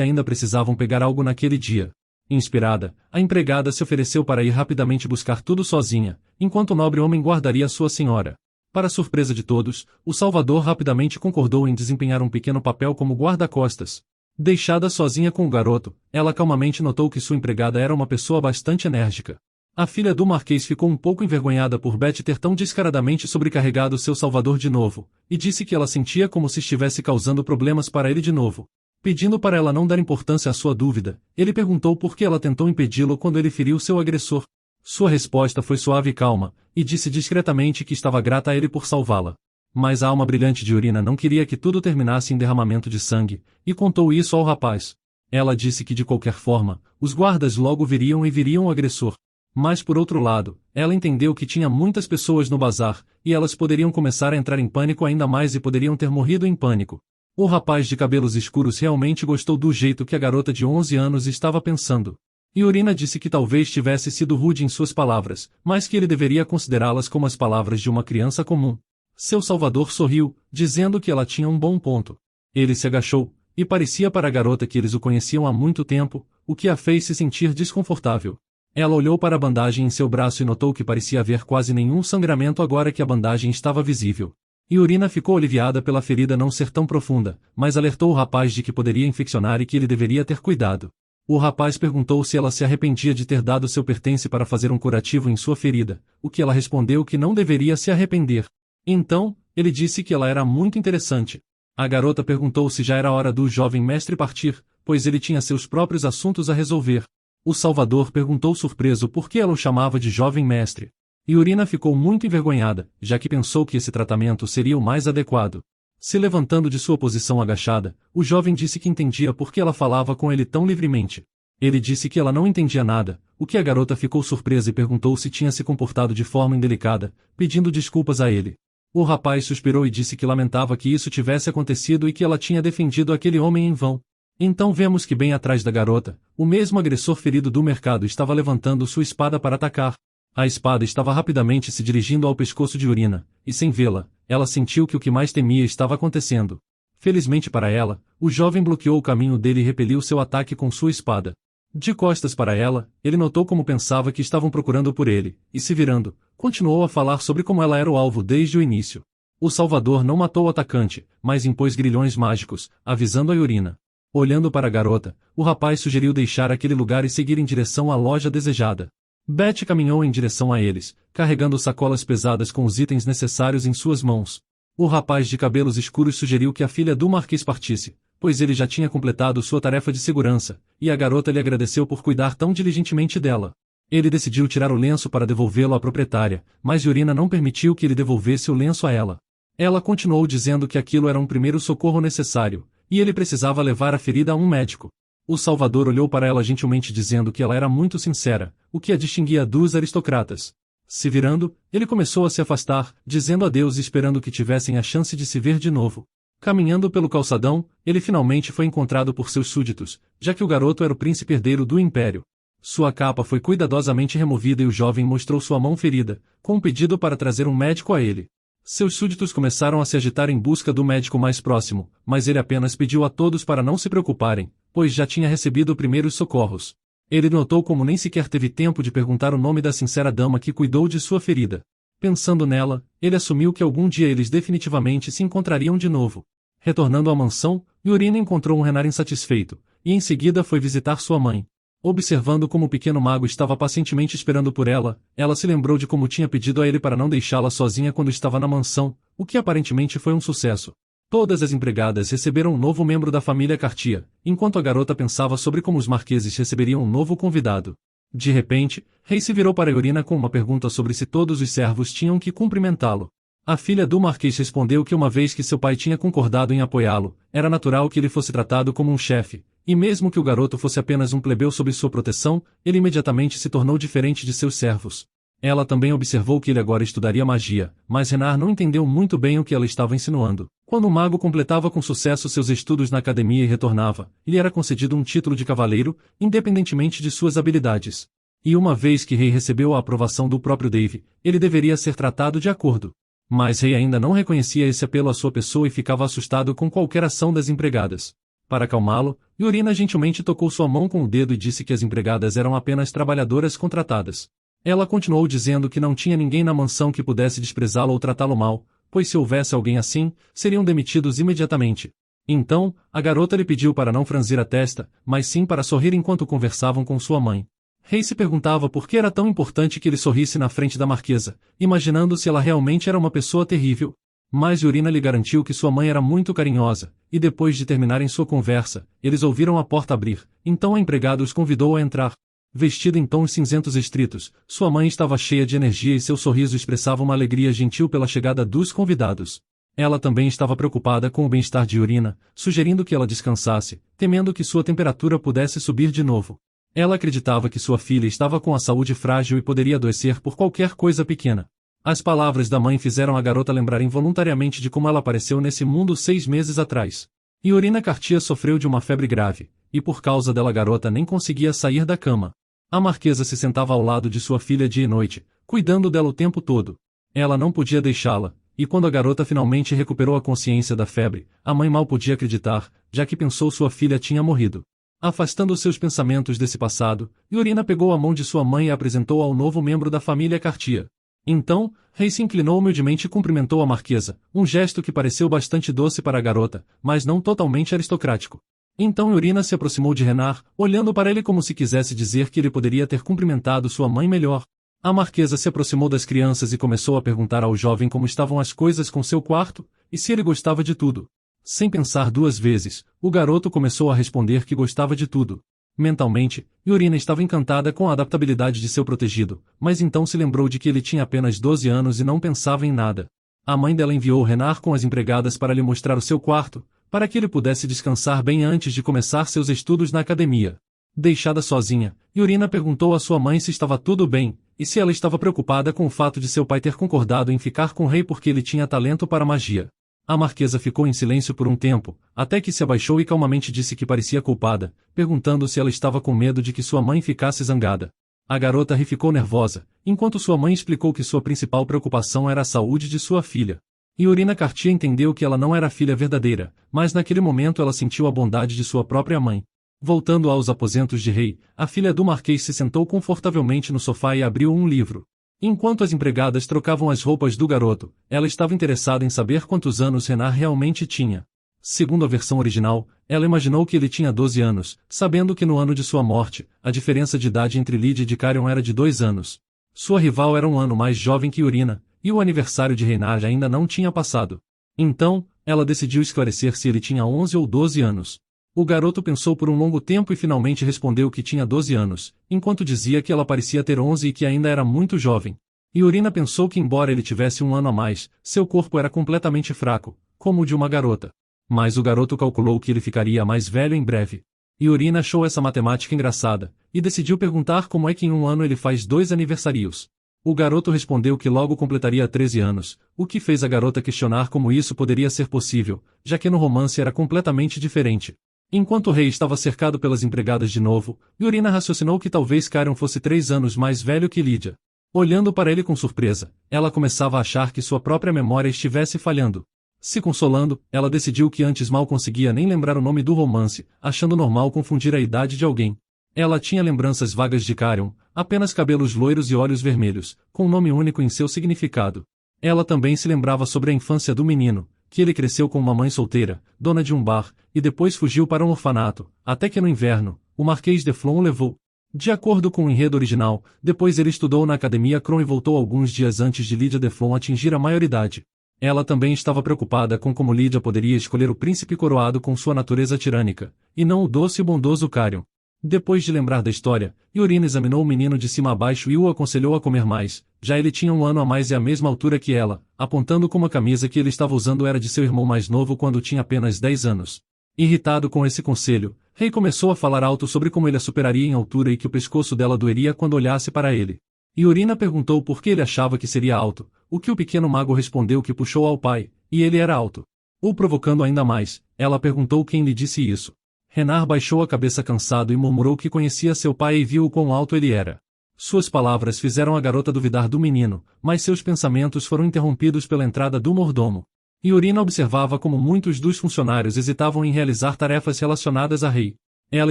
ainda precisavam pegar algo naquele dia. Inspirada, a empregada se ofereceu para ir rapidamente buscar tudo sozinha, enquanto o nobre homem guardaria sua senhora. Para surpresa de todos, o Salvador rapidamente concordou em desempenhar um pequeno papel como guarda-costas. Deixada sozinha com o garoto, ela calmamente notou que sua empregada era uma pessoa bastante enérgica. A filha do Marquês ficou um pouco envergonhada por Beth ter tão descaradamente sobrecarregado seu salvador de novo, e disse que ela sentia como se estivesse causando problemas para ele de novo. Pedindo para ela não dar importância à sua dúvida, ele perguntou por que ela tentou impedi-lo quando ele feriu seu agressor. Sua resposta foi suave e calma, e disse discretamente que estava grata a ele por salvá-la. Mas a alma brilhante de Yorina não queria que tudo terminasse em derramamento de sangue, e contou isso ao rapaz. Ela disse que de qualquer forma, os guardas logo viriam o agressor. Mas por outro lado, ela entendeu que tinha muitas pessoas no bazar, e elas poderiam começar a entrar em pânico ainda mais e poderiam ter morrido em pânico. O rapaz de cabelos escuros realmente gostou do jeito que a garota de 11 anos estava pensando. Yorina disse que talvez tivesse sido rude em suas palavras, mas que ele deveria considerá-las como as palavras de uma criança comum. Seu salvador sorriu, dizendo que ela tinha um bom ponto. Ele se agachou, e parecia para a garota que eles o conheciam há muito tempo, o que a fez se sentir desconfortável. Ela olhou para a bandagem em seu braço e notou que parecia haver quase nenhum sangramento agora que a bandagem estava visível. Yorina ficou aliviada pela ferida não ser tão profunda, mas alertou o rapaz de que poderia infeccionar e que ele deveria ter cuidado. O rapaz perguntou se ela se arrependia de ter dado seu pertence para fazer um curativo em sua ferida, o que ela respondeu que não deveria se arrepender. Então, ele disse que ela era muito interessante. A garota perguntou se já era hora do jovem mestre partir, pois ele tinha seus próprios assuntos a resolver. O Salvador perguntou surpreso por que ela o chamava de jovem mestre. Yorina ficou muito envergonhada, já que pensou que esse tratamento seria o mais adequado. Se levantando de sua posição agachada, o jovem disse que entendia por que ela falava com ele tão livremente. Ele disse que ela não entendia nada, o que a garota ficou surpresa e perguntou se tinha se comportado de forma indelicada, pedindo desculpas a ele. O rapaz suspirou e disse que lamentava que isso tivesse acontecido e que ela tinha defendido aquele homem em vão. Então vemos que bem atrás da garota, o mesmo agressor ferido do mercado estava levantando sua espada para atacar. A espada estava rapidamente se dirigindo ao pescoço de Yorina, e sem vê-la, ela sentiu que o que mais temia estava acontecendo. Felizmente para ela, o jovem bloqueou o caminho dele e repeliu seu ataque com sua espada. De costas para ela, ele notou como pensava que estavam procurando por ele, e se virando, continuou a falar sobre como ela era o alvo desde o início. O Salvador não matou o atacante, mas impôs grilhões mágicos, avisando a Yorina. Olhando para a garota, o rapaz sugeriu deixar aquele lugar e seguir em direção à loja desejada. Beth caminhou em direção a eles, carregando sacolas pesadas com os itens necessários em suas mãos. O rapaz de cabelos escuros sugeriu que a filha do Marquês partisse, pois ele já tinha completado sua tarefa de segurança, e a garota lhe agradeceu por cuidar tão diligentemente dela. Ele decidiu tirar o lenço para devolvê-lo à proprietária, mas Yorina não permitiu que ele devolvesse o lenço a ela. Ela continuou dizendo que aquilo era um primeiro socorro necessário, e ele precisava levar a ferida a um médico. O Salvador olhou para ela gentilmente dizendo que ela era muito sincera, o que a distinguia dos aristocratas. Se virando, ele começou a se afastar, dizendo adeus e esperando que tivessem a chance de se ver de novo. Caminhando pelo calçadão, ele finalmente foi encontrado por seus súditos, já que o garoto era o príncipe herdeiro do império. Sua capa foi cuidadosamente removida e o jovem mostrou sua mão ferida, com um pedido para trazer um médico a ele. Seus súditos começaram a se agitar em busca do médico mais próximo, mas ele apenas pediu a todos para não se preocuparem, pois já tinha recebido primeiros socorros. Ele notou como nem sequer teve tempo de perguntar o nome da sincera dama que cuidou de sua ferida. Pensando nela, ele assumiu que algum dia eles definitivamente se encontrariam de novo. Retornando à mansão, Yorina encontrou um Renar insatisfeito, e em seguida foi visitar sua mãe. Observando como o pequeno mago estava pacientemente esperando por ela, ela se lembrou de como tinha pedido a ele para não deixá-la sozinha quando estava na mansão, o que aparentemente foi um sucesso. Todas as empregadas receberam um novo membro da família Cartier, enquanto a garota pensava sobre como os marqueses receberiam um novo convidado. De repente, Rei se virou para Yorina com uma pergunta sobre se todos os servos tinham que cumprimentá-lo. A filha do marquês respondeu que uma vez que seu pai tinha concordado em apoiá-lo, era natural que ele fosse tratado como um chefe, e mesmo que o garoto fosse apenas um plebeu sob sua proteção, ele imediatamente se tornou diferente de seus servos. Ela também observou que ele agora estudaria magia, mas Renard não entendeu muito bem o que ela estava insinuando. Quando o mago completava com sucesso seus estudos na academia e retornava, lhe era concedido um título de cavaleiro, independentemente de suas habilidades. E uma vez que Rei recebeu a aprovação do próprio Dave, ele deveria ser tratado de acordo. Mas Rei ainda não reconhecia esse apelo à sua pessoa e ficava assustado com qualquer ação das empregadas. Para acalmá-lo, Yorina gentilmente tocou sua mão com o dedo e disse que as empregadas eram apenas trabalhadoras contratadas. Ela continuou dizendo que não tinha ninguém na mansão que pudesse desprezá-lo ou tratá-lo mal, pois se houvesse alguém assim, seriam demitidos imediatamente. Então, a garota lhe pediu para não franzir a testa, mas sim para sorrir enquanto conversavam com sua mãe. Rei se perguntava por que era tão importante que ele sorrisse na frente da marquesa, imaginando se ela realmente era uma pessoa terrível. Mas Yorina lhe garantiu que sua mãe era muito carinhosa, e depois de terminarem sua conversa, eles ouviram a porta abrir, então a empregada os convidou a entrar. Vestida em tons cinzentos estritos, sua mãe estava cheia de energia e seu sorriso expressava uma alegria gentil pela chegada dos convidados. Ela também estava preocupada com o bem-estar de Yorina, sugerindo que ela descansasse, temendo que sua temperatura pudesse subir de novo. Ela acreditava que sua filha estava com a saúde frágil e poderia adoecer por qualquer coisa pequena. As palavras da mãe fizeram a garota lembrar involuntariamente de como ela apareceu nesse mundo 6 meses atrás. Yorina Cartier sofreu de uma febre grave, e por causa dela a garota nem conseguia sair da cama. A marquesa se sentava ao lado de sua filha dia e noite, cuidando dela o tempo todo. Ela não podia deixá-la, e quando a garota finalmente recuperou a consciência da febre, a mãe mal podia acreditar, já que pensou sua filha tinha morrido. Afastando seus pensamentos desse passado, Yorina pegou a mão de sua mãe e a apresentou ao novo membro da família Cartier. Então, Rei se inclinou humildemente e cumprimentou a marquesa, um gesto que pareceu bastante doce para a garota, mas não totalmente aristocrático. Então Yorina se aproximou de Renard, olhando para ele como se quisesse dizer que ele poderia ter cumprimentado sua mãe melhor. A marquesa se aproximou das crianças e começou a perguntar ao jovem como estavam as coisas com seu quarto, e se ele gostava de tudo. Sem pensar 2 vezes, o garoto começou a responder que gostava de tudo. Mentalmente, Yorina estava encantada com a adaptabilidade de seu protegido, mas então se lembrou de que ele tinha apenas 12 anos e não pensava em nada. A mãe dela enviou Renard com as empregadas para lhe mostrar o seu quarto, para que ele pudesse descansar bem antes de começar seus estudos na academia. Deixada sozinha, Yorina perguntou à sua mãe se estava tudo bem, e se ela estava preocupada com o fato de seu pai ter concordado em ficar com o rei porque ele tinha talento para magia. A marquesa ficou em silêncio por um tempo, até que se abaixou e calmamente disse que parecia culpada, perguntando se ela estava com medo de que sua mãe ficasse zangada. A garota ficou nervosa, enquanto sua mãe explicou que sua principal preocupação era a saúde de sua filha. Yorina Cartier entendeu que ela não era a filha verdadeira, mas naquele momento ela sentiu a bondade de sua própria mãe. Voltando aos aposentos de Rei, a filha do marquês se sentou confortavelmente no sofá e abriu um livro. Enquanto as empregadas trocavam as roupas do garoto, ela estava interessada em saber quantos anos Renard realmente tinha. Segundo a versão original, ela imaginou que ele tinha 12 anos, sabendo que no ano de sua morte, a diferença de idade entre Lydia e Dicarion era de 2 anos. Sua rival era um ano mais jovem que Yorina, e o aniversário de Renard ainda não tinha passado. Então, ela decidiu esclarecer se ele tinha 11 ou 12 anos. O garoto pensou por um longo tempo e finalmente respondeu que tinha 12 anos, enquanto dizia que ela parecia ter 11 e que ainda era muito jovem. Yorina pensou que embora ele tivesse um ano a mais, seu corpo era completamente fraco, como o de uma garota. Mas o garoto calculou que ele ficaria mais velho em breve. Yorina achou essa matemática engraçada, e decidiu perguntar como é que em um ano ele faz 2 aniversarios. O garoto respondeu que logo completaria 13 anos, o que fez a garota questionar como isso poderia ser possível, já que no romance era completamente diferente. Enquanto o rei estava cercado pelas empregadas de novo, Yorina raciocinou que talvez Carion fosse 3 anos mais velho que Lydia. Olhando para ele com surpresa, ela começava a achar que sua própria memória estivesse falhando. Se consolando, ela decidiu que antes mal conseguia nem lembrar o nome do romance, achando normal confundir a idade de alguém. Ela tinha lembranças vagas de Carion, apenas cabelos loiros e olhos vermelhos, com um nome único em seu significado. Ela também se lembrava sobre a infância do menino, que ele cresceu com uma mãe solteira, dona de um bar, e depois fugiu para um orfanato, até que no inverno, o Marquês de Flon o levou. De acordo com o enredo original, depois ele estudou na Academia Kron e voltou alguns dias antes de Lydia Deflon atingir a maioridade. Ela também estava preocupada com como Lydia poderia escolher o príncipe coroado com sua natureza tirânica, e não o doce e bondoso Carion. Depois de lembrar da história, Yorina examinou o menino de cima a baixo e o aconselhou a comer mais, já ele tinha 1 ano a mais e a mesma altura que ela, apontando como a camisa que ele estava usando era de seu irmão mais novo quando tinha apenas 10 anos. Irritado com esse conselho, Rei começou a falar alto sobre como ele a superaria em altura e que o pescoço dela doeria quando olhasse para ele. Yorina perguntou por que ele achava que seria alto, o que o pequeno mago respondeu que puxou ao pai, e ele era alto. O provocando ainda mais, ela perguntou quem lhe disse isso. Renar baixou a cabeça cansado e murmurou que conhecia seu pai e viu o quão alto ele era. Suas palavras fizeram a garota duvidar do menino, mas seus pensamentos foram interrompidos pela entrada do mordomo. Yorina observava como muitos dos funcionários hesitavam em realizar tarefas relacionadas a Rei. Ela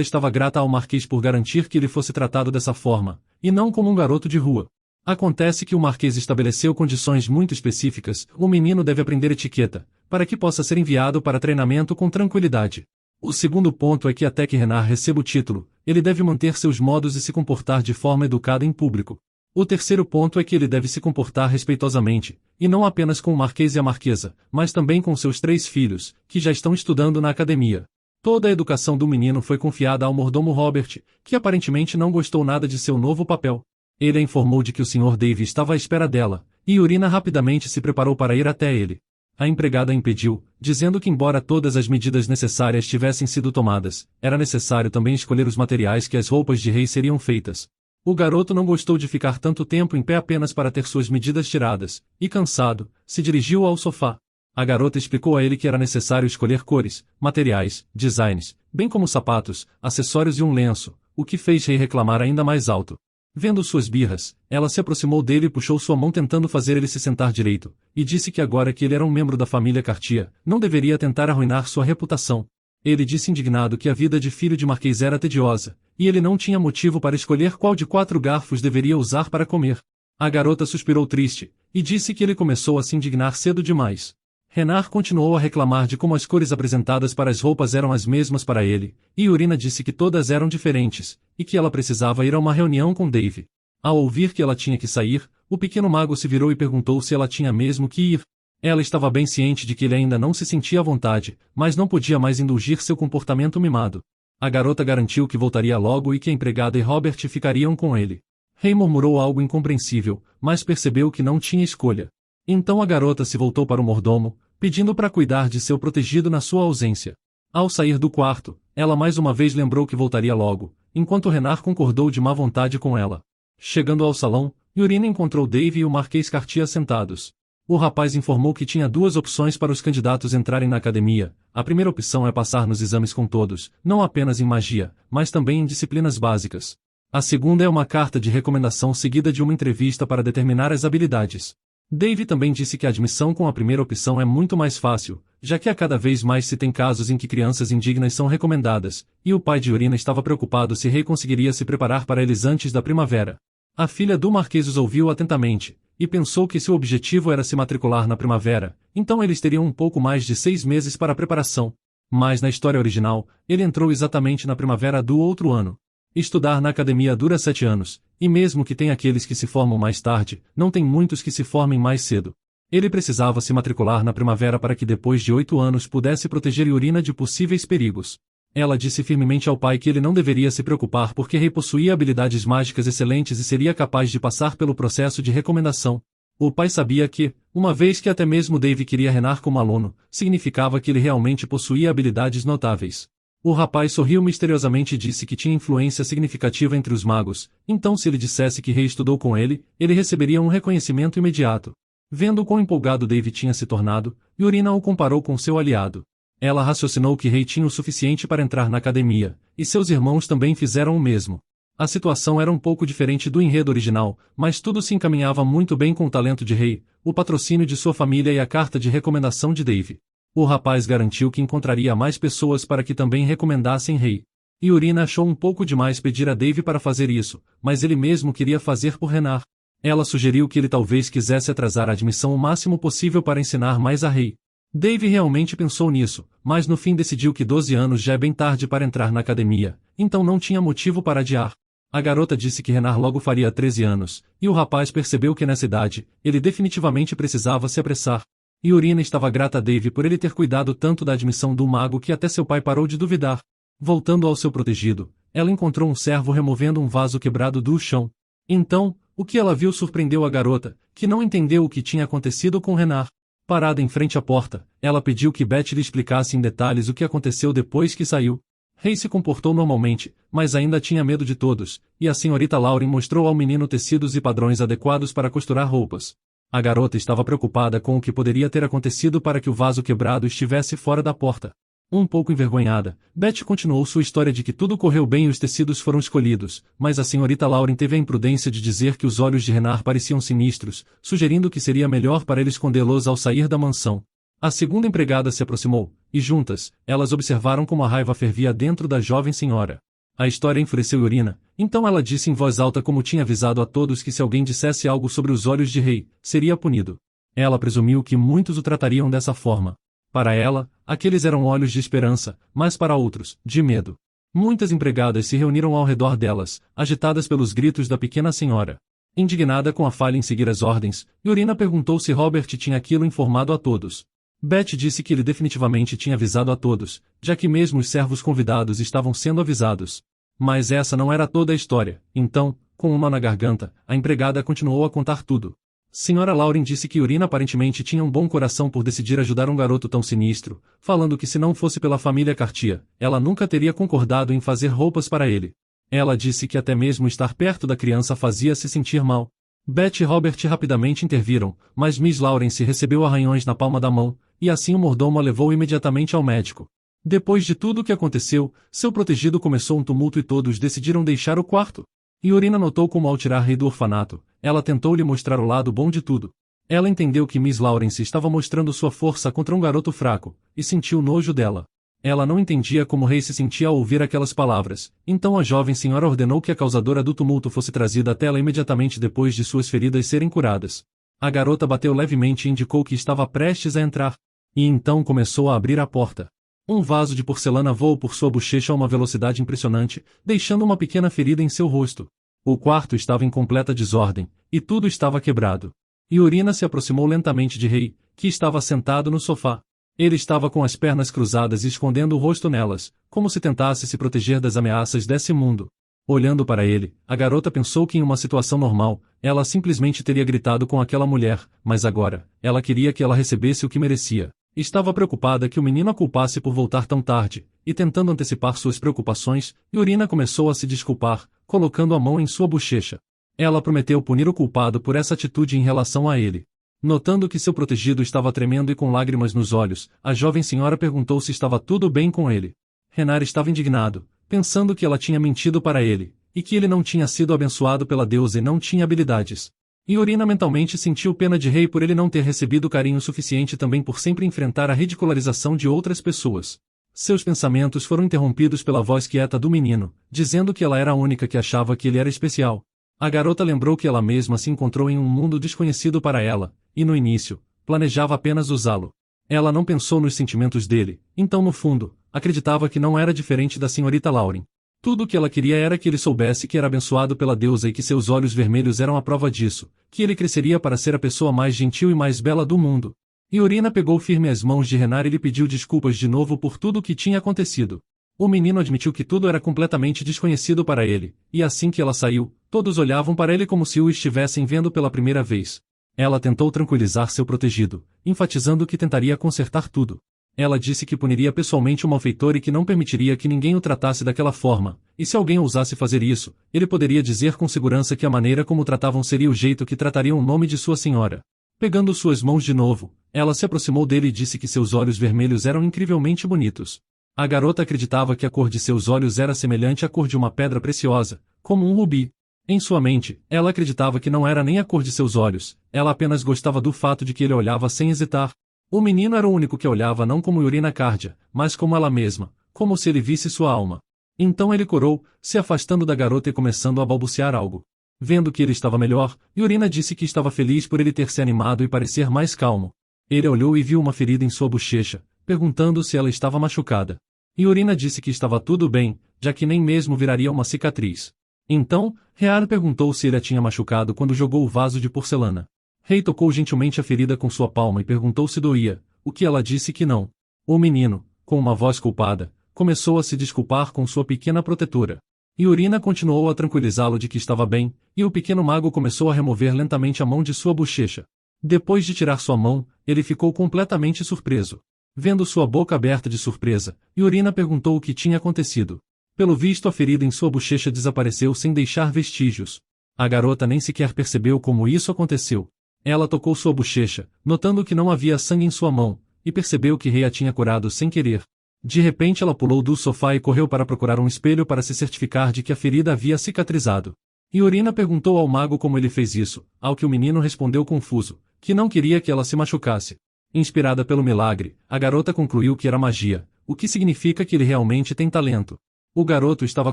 estava grata ao Marquês por garantir que ele fosse tratado dessa forma, e não como um garoto de rua. Acontece que o Marquês estabeleceu condições muito específicas: o menino deve aprender etiqueta, para que possa ser enviado para treinamento com tranquilidade. O segundo ponto é que até que Renar receba o título, ele deve manter seus modos e se comportar de forma educada em público. O terceiro ponto é que ele deve se comportar respeitosamente, e não apenas com o Marquês e a Marquesa, mas também com seus 3 filhos, que já estão estudando na academia. Toda a educação do menino foi confiada ao mordomo Robert, que aparentemente não gostou nada de seu novo papel. Ele a informou de que o Sr. Dave estava à espera dela, e Yorina rapidamente se preparou para ir até ele. A empregada a impediu, dizendo que embora todas as medidas necessárias tivessem sido tomadas, era necessário também escolher os materiais que as roupas de rei seriam feitas. O garoto não gostou de ficar tanto tempo em pé apenas para ter suas medidas tiradas, e cansado, se dirigiu ao sofá. A garota explicou a ele que era necessário escolher cores, materiais, designs, bem como sapatos, acessórios e um lenço, o que fez Rei reclamar ainda mais alto. Vendo suas birras, ela se aproximou dele e puxou sua mão tentando fazer ele se sentar direito, e disse que agora que ele era um membro da família Cartier, não deveria tentar arruinar sua reputação. Ele disse indignado que a vida de filho de Marquês era tediosa, e ele não tinha motivo para escolher qual de 4 garfos deveria usar para comer. A garota suspirou triste, e disse que ele começou a se indignar cedo demais. Renar continuou a reclamar de como as cores apresentadas para as roupas eram as mesmas para ele, e Yorina disse que todas eram diferentes, e que ela precisava ir a uma reunião com Dave. Ao ouvir que ela tinha que sair, o pequeno mago se virou e perguntou se ela tinha mesmo que ir. Ela estava bem ciente de que ele ainda não se sentia à vontade, mas não podia mais indulgir seu comportamento mimado. A garota garantiu que voltaria logo e que a empregada e Robert ficariam com ele. Rei murmurou algo incompreensível, mas percebeu que não tinha escolha. Então a garota se voltou para o mordomo, pedindo para cuidar de seu protegido na sua ausência. Ao sair do quarto, ela mais uma vez lembrou que voltaria logo, enquanto Renar concordou de má vontade com ela. Chegando ao salão, Yorina encontrou Dave e o Marquês Cartier sentados. O rapaz informou que tinha 2 opções para os candidatos entrarem na academia. A primeira opção é passar nos exames com todos, não apenas em magia, mas também em disciplinas básicas. A segunda é uma carta de recomendação seguida de uma entrevista para determinar as habilidades. Dave também disse que a admissão com a primeira opção é muito mais fácil, já que a cada vez mais se tem casos em que crianças indignas são recomendadas, e o pai de Yorina estava preocupado se Rei conseguiria se preparar para eles antes da primavera. A filha do Marquês os ouviu atentamente, e pensou que se o objetivo era se matricular na primavera, então eles teriam um pouco mais de 6 meses para a preparação. Mas na história original, ele entrou exatamente na primavera do outro ano. Estudar na academia dura 7 anos, e mesmo que tenha aqueles que se formam mais tarde, não tem muitos que se formem mais cedo. Ele precisava se matricular na primavera para que depois de 8 anos pudesse proteger Yorina de possíveis perigos. Ela disse firmemente ao pai que ele não deveria se preocupar porque Rei possuía habilidades mágicas excelentes e seria capaz de passar pelo processo de recomendação. O pai sabia que, uma vez que até mesmo Dave queria Renar como aluno, significava que ele realmente possuía habilidades notáveis. O rapaz sorriu misteriosamente e disse que tinha influência significativa entre os magos, então se ele dissesse que Rei estudou com ele, ele receberia um reconhecimento imediato. Vendo quão empolgado Dave tinha se tornado, Yorina o comparou com seu aliado. Ela raciocinou que Rei tinha o suficiente para entrar na academia, e seus irmãos também fizeram o mesmo. A situação era um pouco diferente do enredo original, mas tudo se encaminhava muito bem com o talento de Rei, o patrocínio de sua família e a carta de recomendação de Dave. O rapaz garantiu que encontraria mais pessoas para que também recomendassem Rei. Yorina achou um pouco demais pedir a Dave para fazer isso, mas ele mesmo queria fazer por Renar. Ela sugeriu que ele talvez quisesse atrasar a admissão o máximo possível para ensinar mais a Rei. Dave realmente pensou nisso, mas no fim decidiu que 12 anos já é bem tarde para entrar na academia, então não tinha motivo para adiar. A garota disse que Renar logo faria 13 anos, e o rapaz percebeu que nessa idade, ele definitivamente precisava se apressar. Yorina estava grata a Dave por ele ter cuidado tanto da admissão do mago que até seu pai parou de duvidar. Voltando ao seu protegido, ela encontrou um servo removendo um vaso quebrado do chão. Então, o que ela viu surpreendeu a garota, que não entendeu o que tinha acontecido com Renar. Parada em frente à porta, ela pediu que Beth lhe explicasse em detalhes o que aconteceu depois que saiu. Rei se comportou normalmente, mas ainda tinha medo de todos, e a senhorita Lauren mostrou ao menino tecidos e padrões adequados para costurar roupas. A garota estava preocupada com o que poderia ter acontecido para que o vaso quebrado estivesse fora da porta. Um pouco envergonhada, Beth continuou sua história de que tudo correu bem e os tecidos foram escolhidos, mas a senhorita Lauren teve a imprudência de dizer que os olhos de Renar pareciam sinistros, sugerindo que seria melhor para ele escondê-los ao sair da mansão. A segunda empregada se aproximou, e juntas, elas observaram como a raiva fervia dentro da jovem senhora. A história enfureceu Yorina, então ela disse em voz alta como tinha avisado a todos que se alguém dissesse algo sobre os olhos de Rei, seria punido. Ela presumiu que muitos o tratariam dessa forma. Para ela, aqueles eram olhos de esperança, mas para outros, de medo. Muitas empregadas se reuniram ao redor delas, agitadas pelos gritos da pequena senhora. Indignada com a falha em seguir as ordens, Yorina perguntou se Robert tinha aquilo informado a todos. Beth disse que ele definitivamente tinha avisado a todos, já que mesmo os servos convidados estavam sendo avisados. Mas essa não era toda a história, então, com uma na garganta, a empregada continuou a contar tudo. Senhora Lauren disse que Yorina aparentemente tinha um bom coração por decidir ajudar um garoto tão sinistro, falando que se não fosse pela família Cartier, ela nunca teria concordado em fazer roupas para ele. Ela disse que até mesmo estar perto da criança fazia se sentir mal. Beth e Robert rapidamente interviram, mas Miss Lawrence recebeu arranhões na palma da mão, e assim o mordomo a levou imediatamente ao médico. Depois de tudo o que aconteceu, seu protegido começou um tumulto e todos decidiram deixar o quarto. Yorina notou como ao tirar Rei do orfanato, ela tentou lhe mostrar o lado bom de tudo. Ela entendeu que Miss Lawrence estava mostrando sua força contra um garoto fraco, e sentiu nojo dela. Ela não entendia como Rei se sentia ao ouvir aquelas palavras, então a jovem senhora ordenou que a causadora do tumulto fosse trazida até ela imediatamente depois de suas feridas serem curadas. A garota bateu levemente e indicou que estava prestes a entrar. E então começou a abrir a porta. Um vaso de porcelana voou por sua bochecha a uma velocidade impressionante, deixando uma pequena ferida em seu rosto. O quarto estava em completa desordem, e tudo estava quebrado. Yorina se aproximou lentamente de Rei, que estava sentado no sofá. Ele estava com as pernas cruzadas e escondendo o rosto nelas, como se tentasse se proteger das ameaças desse mundo. Olhando para ele, a garota pensou que em uma situação normal, ela simplesmente teria gritado com aquela mulher, mas agora, ela queria que ela recebesse o que merecia. Estava preocupada que o menino a culpasse por voltar tão tarde, e tentando antecipar suas preocupações, Yorina começou a se desculpar, colocando a mão em sua bochecha. Ela prometeu punir o culpado por essa atitude em relação a ele. Notando que seu protegido estava tremendo e com lágrimas nos olhos, a jovem senhora perguntou se estava tudo bem com ele. Renar estava indignado, pensando que ela tinha mentido para ele, e que ele não tinha sido abençoado pela deusa e não tinha habilidades. Yorina mentalmente sentiu pena de Rei por ele não ter recebido carinho suficiente também por sempre enfrentar a ridicularização de outras pessoas. Seus pensamentos foram interrompidos pela voz quieta do menino, dizendo que ela era a única que achava que ele era especial. A garota lembrou que ela mesma se encontrou em um mundo desconhecido para ela, e no início, planejava apenas usá-lo. Ela não pensou nos sentimentos dele, então no fundo, acreditava que não era diferente da senhorita Lauren. Tudo o que ela queria era que ele soubesse que era abençoado pela deusa e que seus olhos vermelhos eram a prova disso, que ele cresceria para ser a pessoa mais gentil e mais bela do mundo. Yorina pegou firme as mãos de Renar e lhe pediu desculpas de novo por tudo o que tinha acontecido. O menino admitiu que tudo era completamente desconhecido para ele, e assim que ela saiu, todos olhavam para ele como se o estivessem vendo pela primeira vez. Ela tentou tranquilizar seu protegido, enfatizando que tentaria consertar tudo. Ela disse que puniria pessoalmente o malfeitor e que não permitiria que ninguém o tratasse daquela forma, e se alguém ousasse fazer isso, ele poderia dizer com segurança que a maneira como o tratavam seria o jeito que tratariam o nome de sua senhora. Pegando suas mãos de novo, ela se aproximou dele e disse que seus olhos vermelhos eram incrivelmente bonitos. A garota acreditava que a cor de seus olhos era semelhante à cor de uma pedra preciosa, como um rubi. Em sua mente, ela acreditava que não era nem a cor de seus olhos, ela apenas gostava do fato de que ele olhava sem hesitar. O menino era o único que olhava não como Yorina Cardia, mas como ela mesma, como se ele visse sua alma. Então ele corou, se afastando da garota e começando a balbuciar algo. Vendo que ele estava melhor, Yorina disse que estava feliz por ele ter se animado e parecer mais calmo. Ele olhou e viu uma ferida em sua bochecha, perguntando se ela estava machucada. Yorina disse que estava tudo bem, já que nem mesmo viraria uma cicatriz. Então, Rear perguntou se ele a tinha machucado quando jogou o vaso de porcelana. Rei tocou gentilmente a ferida com sua palma e perguntou se doía, o que ela disse que não. O menino, com uma voz culpada, começou a se desculpar com sua pequena protetora. Urina continuou a tranquilizá-lo de que estava bem, e o pequeno mago começou a remover lentamente a mão de sua bochecha. Depois de tirar sua mão, ele ficou completamente surpreso. Vendo sua boca aberta de surpresa, Urina perguntou o que tinha acontecido. Pelo visto, a ferida em sua bochecha desapareceu sem deixar vestígios. A garota nem sequer percebeu como isso aconteceu. Ela tocou sua bochecha, notando que não havia sangue em sua mão, e percebeu que Rei a tinha curado sem querer. De repente ela pulou do sofá e correu para procurar um espelho para se certificar de que a ferida havia cicatrizado. Urina perguntou ao mago como ele fez isso, ao que o menino respondeu confuso, que não queria que ela se machucasse. Inspirada pelo milagre, a garota concluiu que era magia, o que significa que ele realmente tem talento. O garoto estava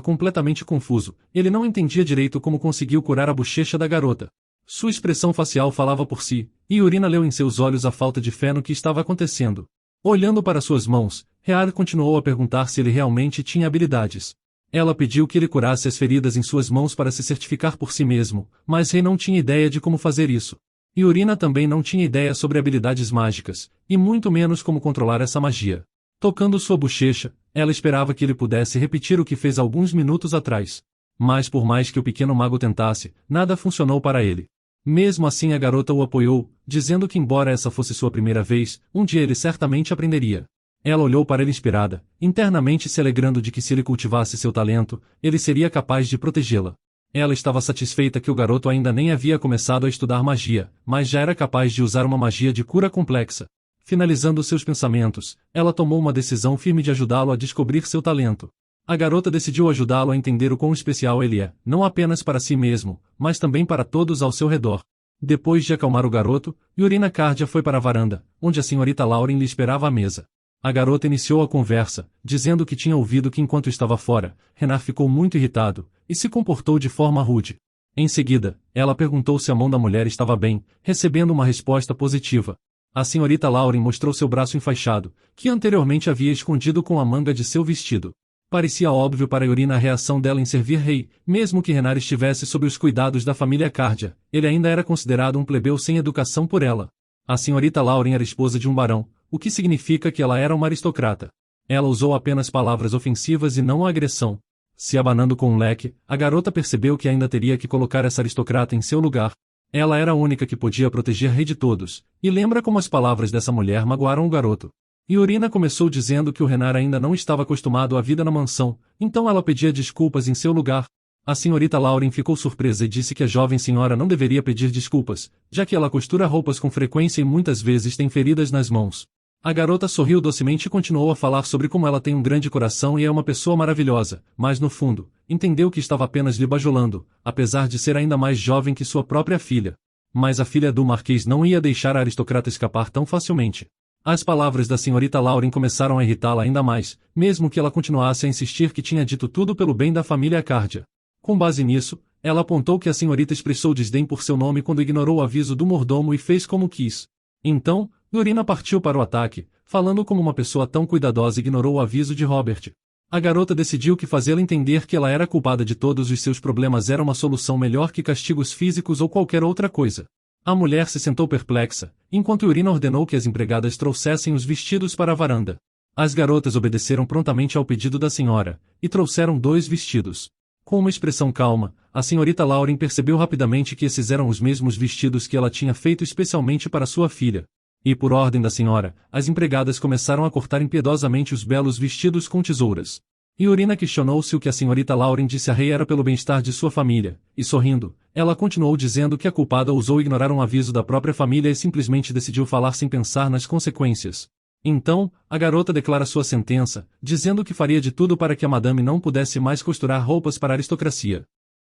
completamente confuso, ele não entendia direito como conseguiu curar a bochecha da garota. Sua expressão facial falava por si, e Urina leu em seus olhos a falta de fé no que estava acontecendo. Olhando para suas mãos, Rear continuou a perguntar se ele realmente tinha habilidades. Ela pediu que ele curasse as feridas em suas mãos para se certificar por si mesmo, mas Rei não tinha ideia de como fazer isso. Urina também não tinha ideia sobre habilidades mágicas, e muito menos como controlar essa magia. Tocando sua bochecha, ela esperava que ele pudesse repetir o que fez alguns minutos atrás. Mas por mais que o pequeno mago tentasse, nada funcionou para ele. Mesmo assim a garota o apoiou, dizendo que embora essa fosse sua primeira vez, um dia ele certamente aprenderia. Ela olhou para ele inspirada, internamente se alegrando de que se ele cultivasse seu talento, ele seria capaz de protegê-la. Ela estava satisfeita que o garoto ainda nem havia começado a estudar magia, mas já era capaz de usar uma magia de cura complexa. Finalizando seus pensamentos, ela tomou uma decisão firme de ajudá-lo a descobrir seu talento. A garota decidiu ajudá-lo a entender o quão especial ele é, não apenas para si mesmo, mas também para todos ao seu redor. Depois de acalmar o garoto, Urina Cardia foi para a varanda, onde a senhorita Lauren lhe esperava à mesa. A garota iniciou a conversa, dizendo que tinha ouvido que enquanto estava fora, Renar ficou muito irritado, e se comportou de forma rude. Em seguida, ela perguntou se a mão da mulher estava bem, recebendo uma resposta positiva. A senhorita Lauren mostrou seu braço enfaixado, que anteriormente havia escondido com a manga de seu vestido. Parecia óbvio para Urina a reação dela em servir Rei, mesmo que Renar estivesse sob os cuidados da família Cardia, ele ainda era considerado um plebeu sem educação por ela. A senhorita Lauren era esposa de um barão, o que significa que ela era uma aristocrata. Ela usou apenas palavras ofensivas e não a agressão. Se abanando com um leque, a garota percebeu que ainda teria que colocar essa aristocrata em seu lugar. Ela era a única que podia proteger Rei de todos, e lembra como as palavras dessa mulher magoaram o garoto. Urina começou dizendo que o Renar ainda não estava acostumado à vida na mansão, então ela pedia desculpas em seu lugar. A senhorita Lauren ficou surpresa e disse que a jovem senhora não deveria pedir desculpas, já que ela costura roupas com frequência e muitas vezes tem feridas nas mãos. A garota sorriu docemente e continuou a falar sobre como ela tem um grande coração e é uma pessoa maravilhosa, mas no fundo, entendeu que estava apenas lhe bajulando, apesar de ser ainda mais jovem que sua própria filha. Mas a filha do Marquês não ia deixar a aristocrata escapar tão facilmente. As palavras da senhorita Lauren começaram a irritá-la ainda mais, mesmo que ela continuasse a insistir que tinha dito tudo pelo bem da família Cardia. Com base nisso, ela apontou que a senhorita expressou desdém por seu nome quando ignorou o aviso do mordomo e fez como quis. Então, Urina partiu para o ataque, falando como uma pessoa tão cuidadosa ignorou o aviso de Robert. A garota decidiu que fazê-la entender que ela era culpada de todos os seus problemas era uma solução melhor que castigos físicos ou qualquer outra coisa. A mulher se sentou perplexa, enquanto Urina ordenou que as empregadas trouxessem os vestidos para a varanda. As garotas obedeceram prontamente ao pedido da senhora, e trouxeram 2 vestidos. Com uma expressão calma, a senhorita Lauren percebeu rapidamente que esses eram os mesmos vestidos que ela tinha feito especialmente para sua filha. E por ordem da senhora, as empregadas começaram a cortar impiedosamente os belos vestidos com tesouras. Urina questionou se o que a senhorita Lauren disse a Rei era pelo bem-estar de sua família, e sorrindo, ela continuou dizendo que a culpada ousou ignorar um aviso da própria família e simplesmente decidiu falar sem pensar nas consequências. Então, a garota declara sua sentença, dizendo que faria de tudo para que a madame não pudesse mais costurar roupas para a aristocracia.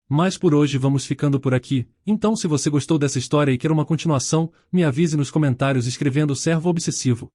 Mas por hoje vamos ficando por aqui, então se você gostou dessa história e quer uma continuação, me avise nos comentários escrevendo Servo Obsessivo.